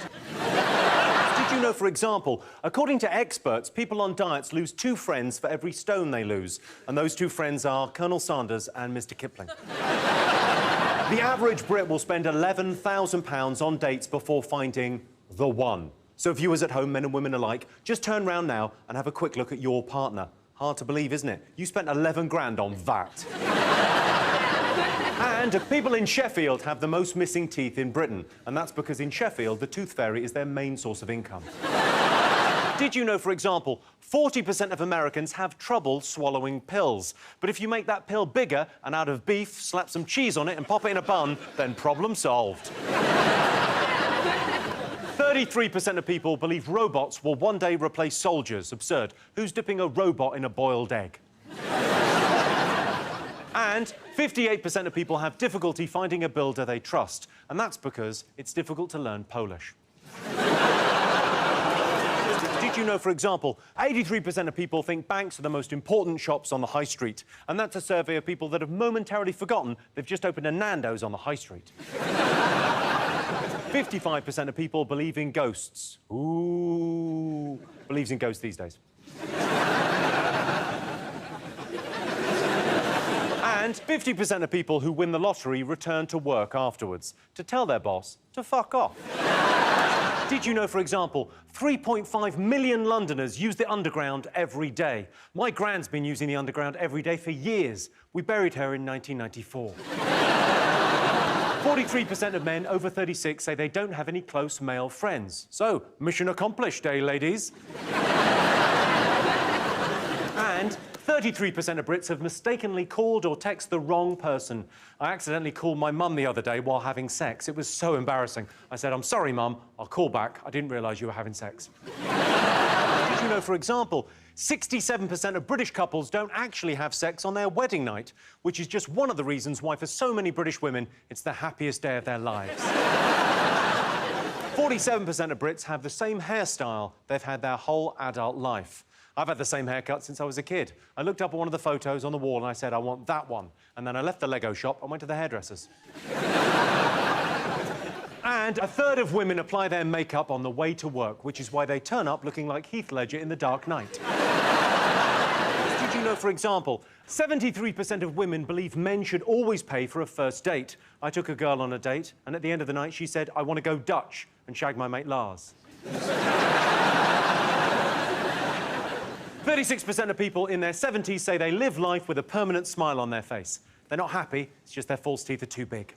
Did you know, for example, according to experts, people on diets lose 2 friends for every stone they lose. And those 2 friends are Colonel Sanders and Mr. Kipling. The average Brit will spend £11,000 on dates before finding the one. So viewers at home, men and women alike, just turn round now and have a quick look at your partner. Hard to believe, isn't it? You spent 11 grand on that. And people in Sheffield have the most missing teeth in Britain, and that's because in Sheffield, the tooth fairy is their main source of income. Did you know, for example, 40% of Americans have trouble swallowing pills? But if you make that pill bigger and out of beef, slap some cheese on it and pop it in a bun, then problem solved. 33% of people believe robots will one day replace soldiers. Absurd. Who's dipping a robot in a boiled egg? And 58% of people have difficulty finding a builder they trust. And that's because it's difficult to learn Polish. Did you know, for example, 83% of people think banks are the most important shops on the high street? And that's a survey of people that have momentarily forgotten they've just opened a Nando's on the high street. 55% of people believe in ghosts. Ooh, believes in ghosts these days. And 50% of people who win the lottery return to work afterwards to tell their boss to fuck off. Did you know, for example, 3.5 million Londoners use the Underground every day? My gran's been using the Underground every day for years. We buried her in 1994. 43% of men over 36 say they don't have any close male friends. So, mission accomplished, eh, ladies? And 33% of Brits have mistakenly called or texted the wrong person. I accidentally called my mum the other day while having sex. It was so embarrassing. I said, "I'm sorry, Mum, I'll call back. I didn't realise you were having sex." Did you know, for example, 67% of British couples don't actually have sex on their wedding night, which is just one of the reasons why, for so many British women, it's the happiest day of their lives. 47% of Brits have the same hairstyle they've had their whole adult life. I've had the same haircut since I was a kid. I looked up at one of the photos on the wall and I said, I want that one. And then I left the Lego shop and went to the hairdressers. And a third of women apply their makeup on the way to work, which is why they turn up looking like Heath Ledger in The Dark Knight. Did you know, for example, 73% of women believe men should always pay for a first date? I took a girl on a date, and at the end of the night, she said, I want to go Dutch and shag my mate Lars. 36% of people in their 70s say they live life with a permanent smile on their face. They're not happy, it's just their false teeth are too big.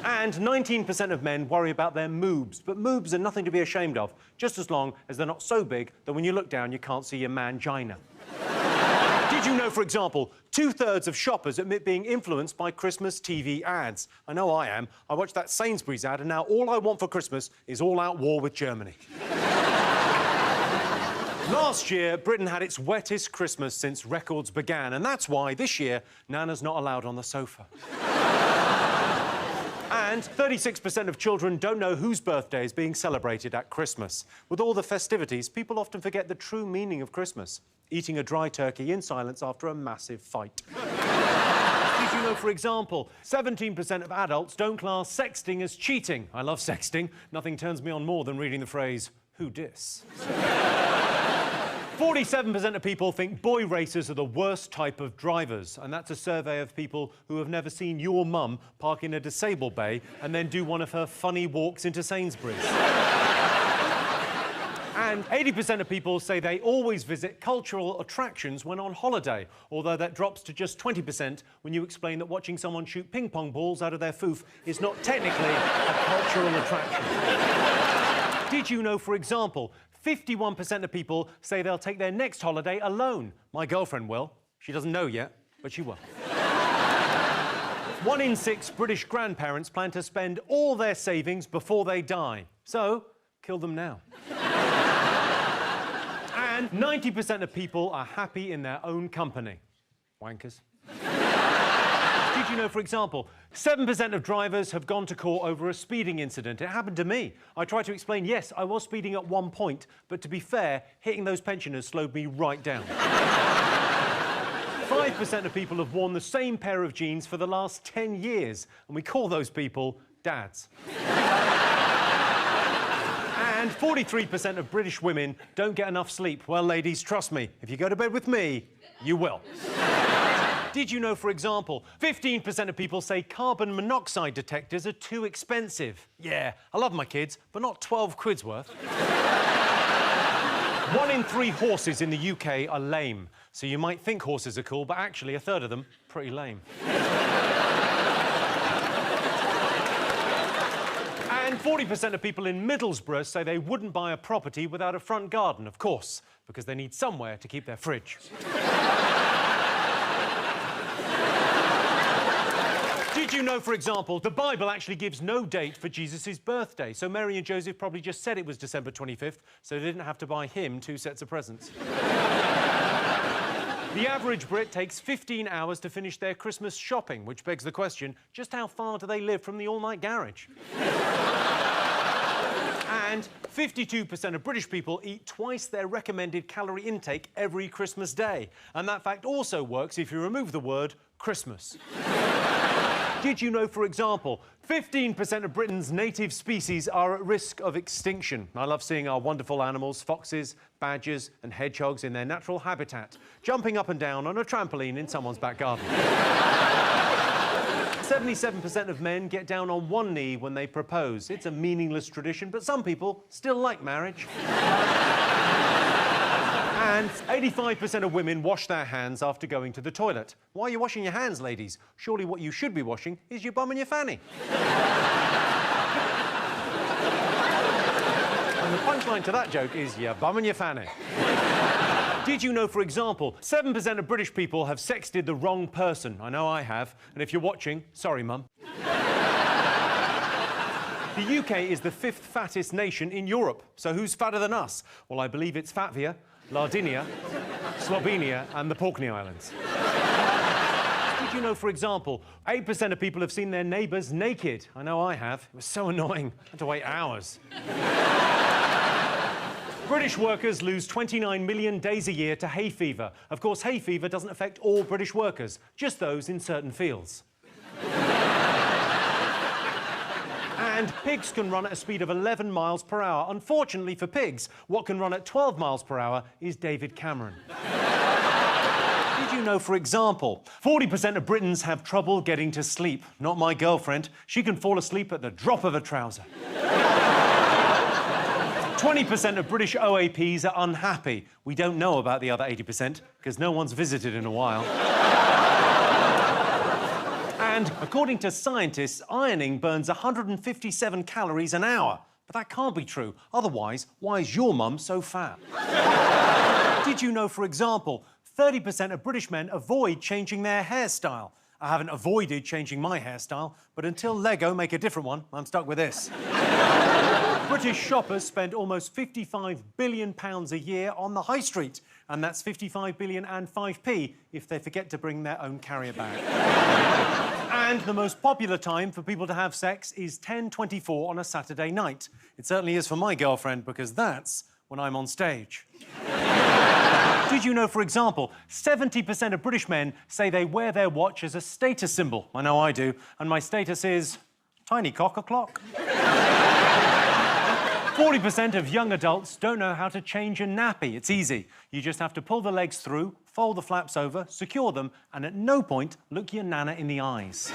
And 19% of men worry about their moobs, but moobs are nothing to be ashamed of, just as long as they're not so big that when you look down you can't see your mangina. Did you know, for example, 2/3 of shoppers admit being influenced by Christmas TV ads? I know I am. I watched that Sainsbury's ad and now all I want for Christmas is all-out war with Germany. Last year, Britain had its wettest Christmas since records began, and that's why this year Nana's not allowed on the sofa. And 36% of children don't know whose birthday is being celebrated at Christmas. With all the festivities, people often forget the true meaning of Christmas. Eating a dry turkey in silence after a massive fight. Did you know, for example, 17% of adults don't class sexting as cheating? I love sexting. Nothing turns me on more than reading the phrase, who dis? 47% of people think boy racers are the worst type of drivers, and that's a survey of people who have never seen your mum park in a disabled bay and then do one of her funny walks into Sainsbury's. And 80% of people say they always visit cultural attractions when on holiday, although that drops to just 20% when you explain that watching someone shoot ping-pong balls out of their foof is not technically a cultural attraction. Did you know, for example, 51% of people say they'll take their next holiday alone? My girlfriend will. She doesn't know yet, but she will. 1 in 6 British grandparents plan to spend all their savings before they die. So, kill them now. And 90% of people are happy in their own company. Wankers. Did you know, for example, 7% of drivers have gone to court over a speeding incident? It happened to me. I tried to explain, yes, I was speeding at one point, but to be fair, hitting those pensioners slowed me right down. 5% of people have worn the same pair of jeans for the last 10 years, and we call those people dads. And 43% of British women don't get enough sleep. Well, ladies, trust me, if you go to bed with me, you will. Did you know, for example, 15% of people say carbon monoxide detectors are too expensive? Yeah, I love my kids, but not 12 quid's worth. 1 in 3 horses in the UK are lame. So you might think horses are cool, but actually a third of them, pretty lame. And 40% of people in Middlesbrough say they wouldn't buy a property without a front garden, of course, because they need somewhere to keep their fridge. Did you know, for example, the Bible actually gives no date for Jesus' birthday, so Mary and Joseph probably just said it was December 25th, so they didn't have to buy him 2 sets of presents. The average Brit takes 15 hours to finish their Christmas shopping, which begs the question, just how far do they live from the all-night garage? And 52% of British people eat twice their recommended calorie intake every Christmas day. And that fact also works if you remove the word Christmas. Did you know, for example, 15% of Britain's native species are at risk of extinction? I love seeing our wonderful animals, foxes, badgers and hedgehogs in their natural habitat, jumping up and down on a trampoline in someone's back garden. 77% of men get down on one knee when they propose. It's a meaningless tradition, but some people still like marriage. And 85% of women wash their hands after going to the toilet. Why are you washing your hands, ladies? Surely what you should be washing is your bum and your fanny. And the punchline to that joke is your bum and your fanny. Did you know, for example, 7% of British people have sexted the wrong person? I know I have. And if you're watching, sorry, Mum. The UK is the 5th fattest nation in Europe. So who's fatter than us? Well, I believe it's Latvia, Sardinia, Slovenia and the Orkney Islands. Did you know, for example, 8% of people have seen their neighbours naked? I know I have. It was so annoying. I had to wait hours. British workers lose 29 million days a year to hay fever. Of course, hay fever doesn't affect all British workers, just those in certain fields. And pigs can run at a speed of 11 miles per hour. Unfortunately for pigs, what can run at 12 miles per hour is David Cameron. Did you know, for example, 40% of Britons have trouble getting to sleep? Not my girlfriend. She can fall asleep at the drop of a trouser. 20% of British OAPs are unhappy. We don't know about the other 80% because no one's visited in a while. And according to scientists, ironing burns 157 calories an hour. But that can't be true. Otherwise, why is your mum so fat? Did you know, for example, 30% of British men avoid changing their hairstyle? I haven't avoided changing my hairstyle, but until Lego make a different one, I'm stuck with this. British shoppers spend almost £55 billion a year on the high street, and that's 55 billion and 5p if they forget to bring their own carrier bag. And the most popular time for people to have sex is 10:24 on a Saturday night. It certainly is for my girlfriend, because that's when I'm on stage. Did you know, for example, 70% of British men say they wear their watch as a status symbol? I know I do, and my status is tiny cock o'clock. 40% of young adults don't know how to change a nappy. It's easy. You just have to pull the legs through, fold the flaps over, secure them, and at no point look your nana in the eyes.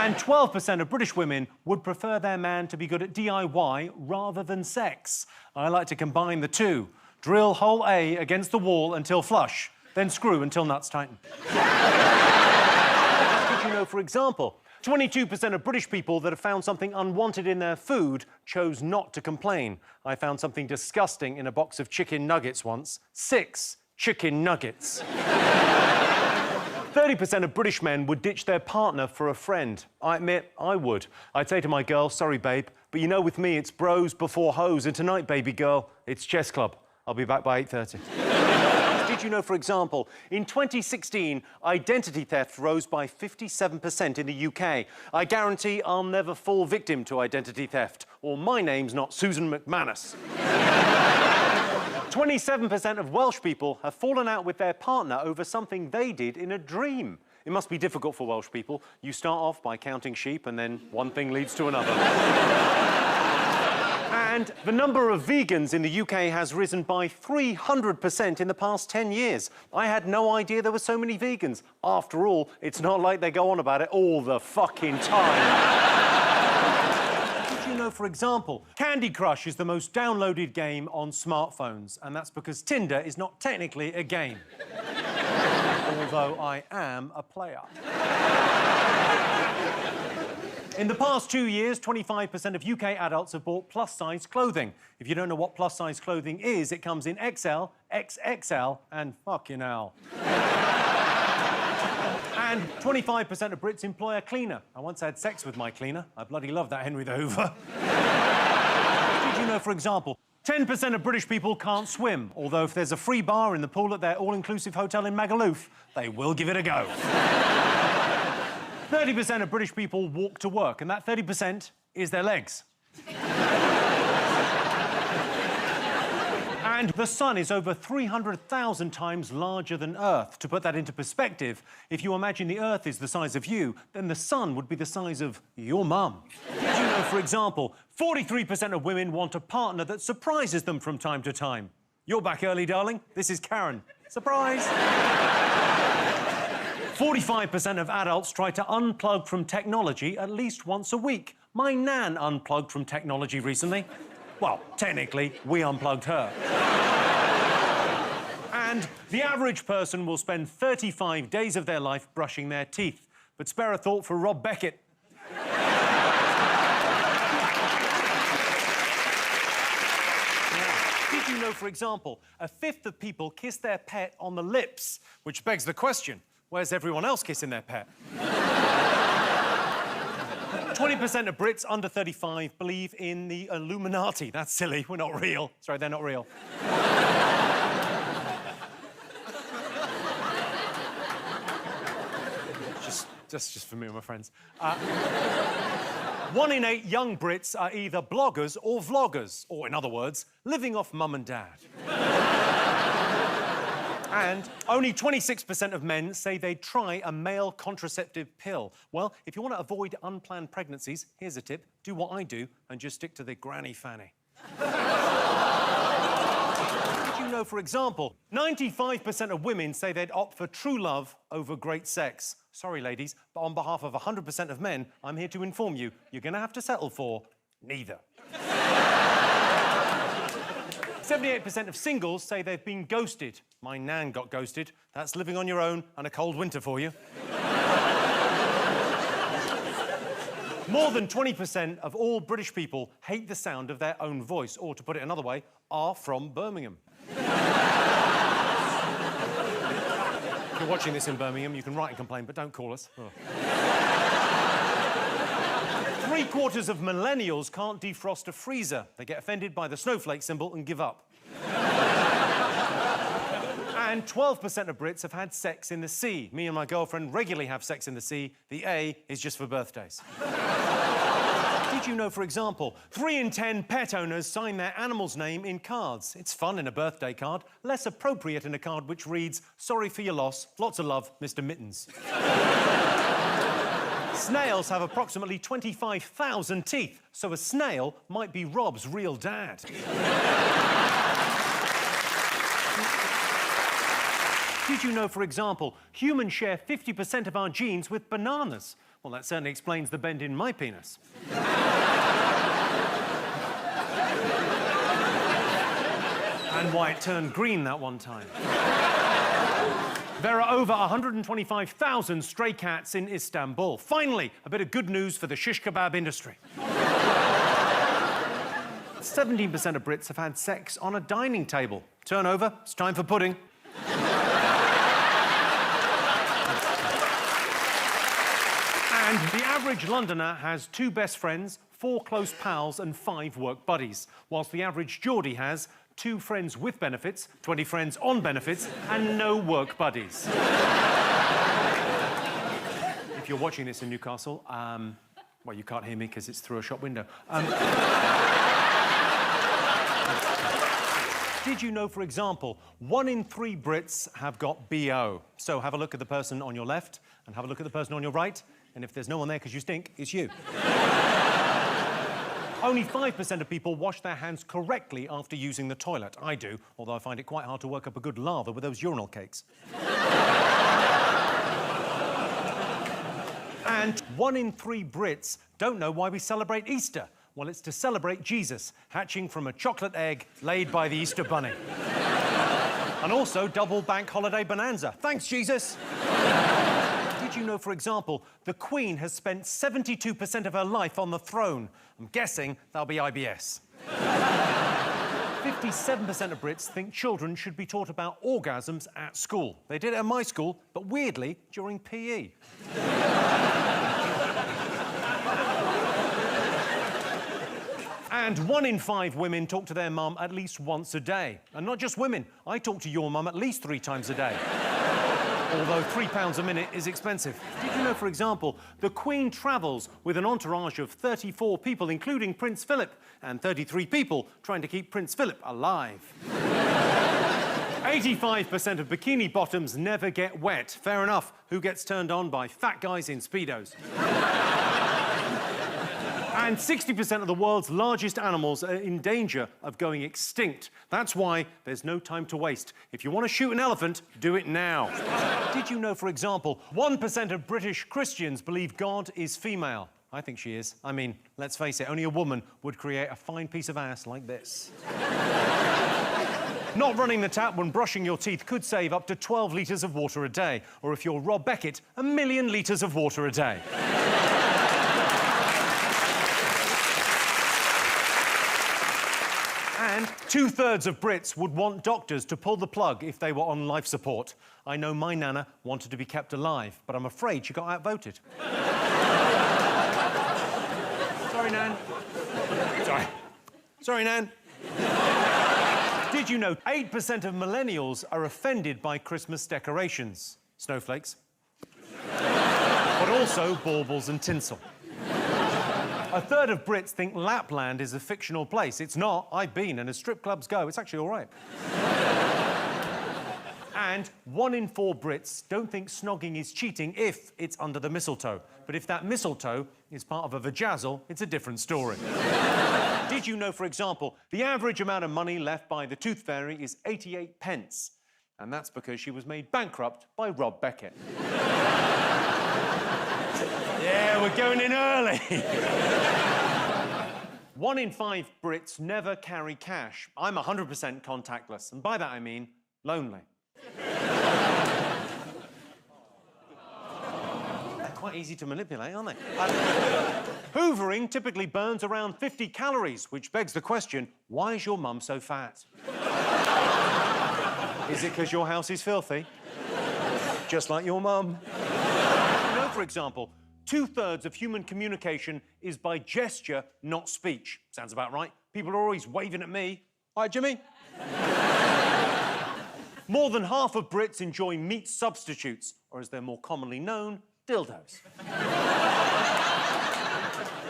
And 12% of British women would prefer their man to be good at DIY rather than sex. I like to combine the two. Drill hole A against the wall until flush, then screw until nuts tighten. Did you know, for example, 22% of British people that have found something unwanted in their food chose not to complain. I found something disgusting in a box of chicken nuggets once. 6 chicken nuggets. 30% of British men would ditch their partner for a friend. I admit, I would. I'd say to my girl, sorry, babe, but you know with me, it's bros before hoes, and tonight, baby girl, it's chess club. I'll be back by 8:30. Did you know, for example, in 2016, identity theft rose by 57% in the UK. I guarantee I'll never fall victim to identity theft, or my name's not Susan McManus. 27% of Welsh people have fallen out with their partner over something they did in a dream. It must be difficult for Welsh people. You start off by counting sheep, and then one thing leads to another. And the number of vegans in the UK has risen by 300% in the past 10 years. I had no idea there were so many vegans. After all, it's not like they go on about it all the fucking time. Did you know, for example, Candy Crush is the most downloaded game on smartphones, and that's because Tinder is not technically a game. All although I am a player. In the past 2 years, 25% of UK adults have bought plus-size clothing. If you don't know what plus-size clothing is, it comes in XL, XXL and fucking hell. And 25% of Brits employ a cleaner. I once had sex with my cleaner. I bloody loved that Henry the Hoover. Did you know, for example, 10% of British people can't swim, although if there's a free bar in the pool at their all-inclusive hotel in Magaluf, they will give it a go. 30% of British people walk to work, and that 30% is their legs. And the sun is over 300,000 times larger than Earth. To put that into perspective, if you imagine the Earth is the size of you, then the sun would be the size of your mum. Did you know, for example, 43% of women want a partner that surprises them from time to time? You're back early, darling. This is Karen. Surprise! 45% of adults try to unplug from technology at least once a week. My nan unplugged from technology recently. Well, technically, we unplugged her. And the average person will spend 35 days of their life brushing their teeth. But spare a thought for Rob Beckett. Did you know, for example, a fifth of people kiss their pet on the lips? Which begs the question, where's everyone else kissing their pet? 20% of Brits under 35 believe in the Illuminati. That's silly. We're not real. Sorry, they're not real. just for me and my friends. 1 in 8 young Brits are either bloggers or vloggers, or in other words, living off mum and dad. And only 26% of men say they'd try a male contraceptive pill. Well, if you want to avoid unplanned pregnancies, here's a tip. Do what I do and just stick to the granny fanny. Did you know, for example, 95% of women say they'd opt for true love over great sex? Sorry, ladies, but on behalf of 100% of men, I'm here to inform you, you're going to have to settle for neither. 78% of singles say they've been ghosted. My nan got ghosted. That's living on your own and a cold winter for you. More than 20% of all British people hate the sound of their own voice, or to put it another way, are from Birmingham. If you're watching this in Birmingham, you can write and complain, but don't call us. Oh. 3/4 of millennials can't defrost a freezer. They get offended by the snowflake symbol and give up. And 12% of Brits have had sex in the sea. Me and my girlfriend regularly have sex in the sea. The A is just for birthdays. Did you know, for example, 3 in 10 pet owners sign their animal's name in cards? It's fun in a birthday card, less appropriate in a card which reads, "Sorry for your loss, lots of love, Mr. Mittens." Snails have approximately 25,000 teeth, so a snail might be Rob's real dad. Did you know, for example, humans share 50% of our genes with bananas? Well, that certainly explains the bend in my penis. And why it turned green that one time. There are over 125,000 stray cats in Istanbul. Finally, a bit of good news for the shish kebab industry. 17% of Brits have had sex on a dining table. Turn over, it's time for pudding. And the average Londoner has 2 best friends, 4 close pals and 5 work buddies, whilst the average Geordie has 2 friends with benefits, 20 friends on benefits, and no work buddies. If you're watching this in Newcastle, well, you can't hear me because it's through a shop window. Did you know, for example, 1 in 3 Brits have got BO? So have a look at the person on your left and have a look at the person on your right, and if there's no one there because you stink, it's you. Only 5% of people wash their hands correctly after using the toilet. I do, although I find it quite hard to work up a good lather with those urinal cakes. And 1 in 3 Brits don't know why we celebrate Easter. Well, it's to celebrate Jesus hatching from a chocolate egg laid by the Easter Bunny. And also double bank holiday bonanza. Thanks, Jesus. Did you know, for example, the Queen has spent 72% of her life on the throne? I'm guessing that'll be IBS. 57% of Brits think children should be taught about orgasms at school. They did it at my school, but weirdly, during PE. And 1 in 5 women talk to their mum at least once a day. And not just women. I talk to your mum at least 3 times a day. Although £3 a minute is expensive. Did you know, for example, the Queen travels with an entourage of 34 people, including Prince Philip, and 33 people trying to keep Prince Philip alive. 85% of bikini bottoms never get wet. Fair enough. Who gets turned on by fat guys in Speedos? And 60% of the world's largest animals are in danger of going extinct. That's why there's no time to waste. If you want to shoot an elephant, do it now. Did you know, for example, 1% of British Christians believe God is female? I think she is. I mean, let's face it, only a woman would create a fine piece of ass like this. Not running the tap when brushing your teeth could save up to 12 litres of water a day. Or if you're Rob Beckett, 1 million litres of water a day. And 2/3 of Brits would want doctors to pull the plug if they were on life support. I know my nana wanted to be kept alive, but I'm afraid she got outvoted. Sorry, Nan. Sorry, Nan. Did you know 8% of millennials are offended by Christmas decorations? Snowflakes. But also baubles and tinsel. 1/3 of Brits think Lapland is a fictional place. It's not. I've been, and as strip clubs go, it's actually all right. And 1 in 4 Brits don't think snogging is cheating if it's under the mistletoe. But if that mistletoe is part of a vajazzle, it's a different story. Did you know, for example, the average amount of money left by the Tooth Fairy is 88 pence? And that's because she was made bankrupt by Rob Beckett. Yeah, we're going in early. 1 in 5 Brits never carry cash. I'm 100% contactless, and by that I mean lonely. They're quite easy to manipulate, aren't they? Hoovering typically burns around 50 calories, which begs the question, why is your mum so fat? Is it because your house is filthy? Just like your mum. You know, for example, 2/3 of human communication is by gesture, not speech. Sounds about right. People are always waving at me. Hi, Jimmy. More than half of Brits enjoy meat substitutes, or as they're more commonly known, dildos.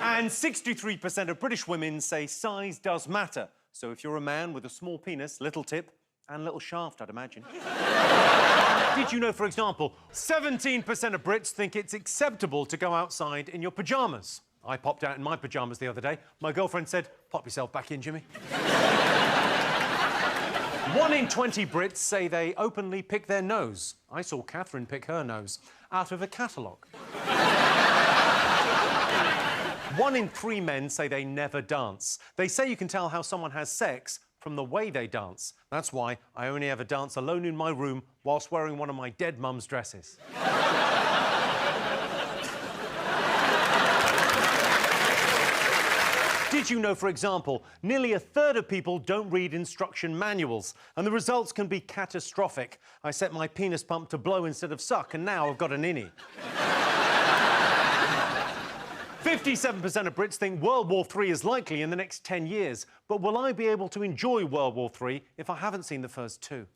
And 63% of British women say size does matter. So if you're a man with a small penis, little tip, and little shaft, I'd imagine. Did you know, for example, 17% of Brits think it's acceptable to go outside in your pyjamas? I popped out in my pyjamas the other day. My girlfriend said, pop yourself back in, Jimmy. 1 in 20 Brits say they openly pick their nose. I saw Catherine pick her nose out of a catalogue. 1 in 3 men say they never dance. They say you can tell how someone has sex from the way they dance. That's why I only ever dance alone in my room whilst wearing one of my dead mum's dresses. Did you know, for example, nearly 1/3 of people don't read instruction manuals, and the results can be catastrophic. I set my penis pump to blow instead of suck, and now I've got an innie. 57% of Brits think World War III is likely in the next 10 years. But will I be able to enjoy World War III if I haven't seen the first 2?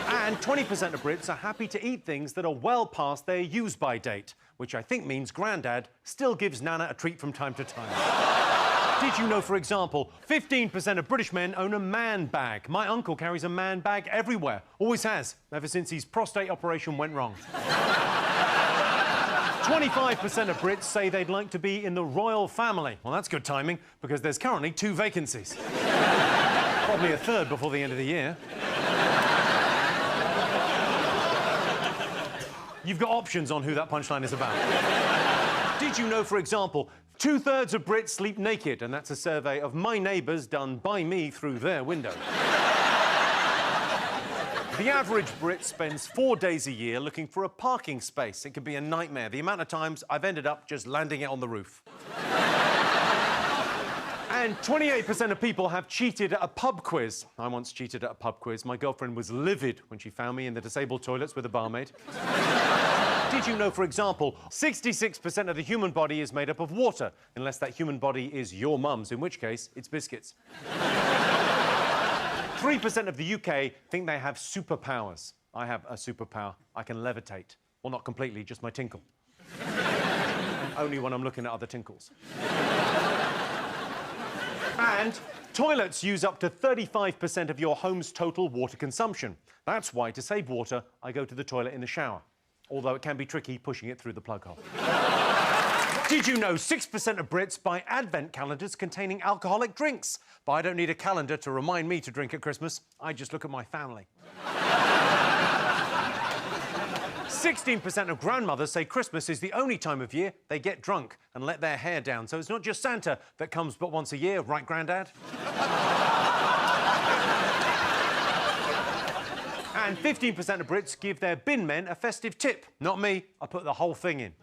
And 20% of Brits are happy to eat things that are well past their use-by date, which I think means Grandad still gives Nana a treat from time to time. Did you know, for example, 15% of British men own a man bag? My uncle carries a man bag everywhere. Always has, ever since his prostate operation went wrong. 25% of Brits say they'd like to be in the royal family. Well, that's good timing, because there's currently 2 vacancies. Probably a 3rd before the end of the year. You've got options on who that punchline is about. Did you know, for example, 2/3 of Brits sleep naked, and that's a survey of my neighbours done by me through their window. The average Brit spends 4 days a year looking for a parking space. It can be a nightmare. The amount of times I've ended up just landing it on the roof. And 28% of people have cheated at a pub quiz. I once cheated at a pub quiz. My girlfriend was livid when she found me in the disabled toilets with a barmaid. Did you know, for example, 66% of the human body is made up of water, unless that human body is your mum's, in which case it's biscuits. 3% of the UK think they have superpowers. I have a superpower. I can levitate. Well, not completely, just my tinkle. Only when I'm looking at other tinkles. And toilets use up to 35% of your home's total water consumption. That's why, to save water, I go to the toilet in the shower. Although it can be tricky pushing it through the plug hole. Did you know 6% of Brits buy advent calendars containing alcoholic drinks? But I don't need a calendar to remind me to drink at Christmas. I just look at my family. 16% of grandmothers say Christmas is the only time of year they get drunk and let their hair down. So it's not just Santa that comes but once a year, right, Grandad? And 15% of Brits give their bin men a festive tip. Not me. I put the whole thing in.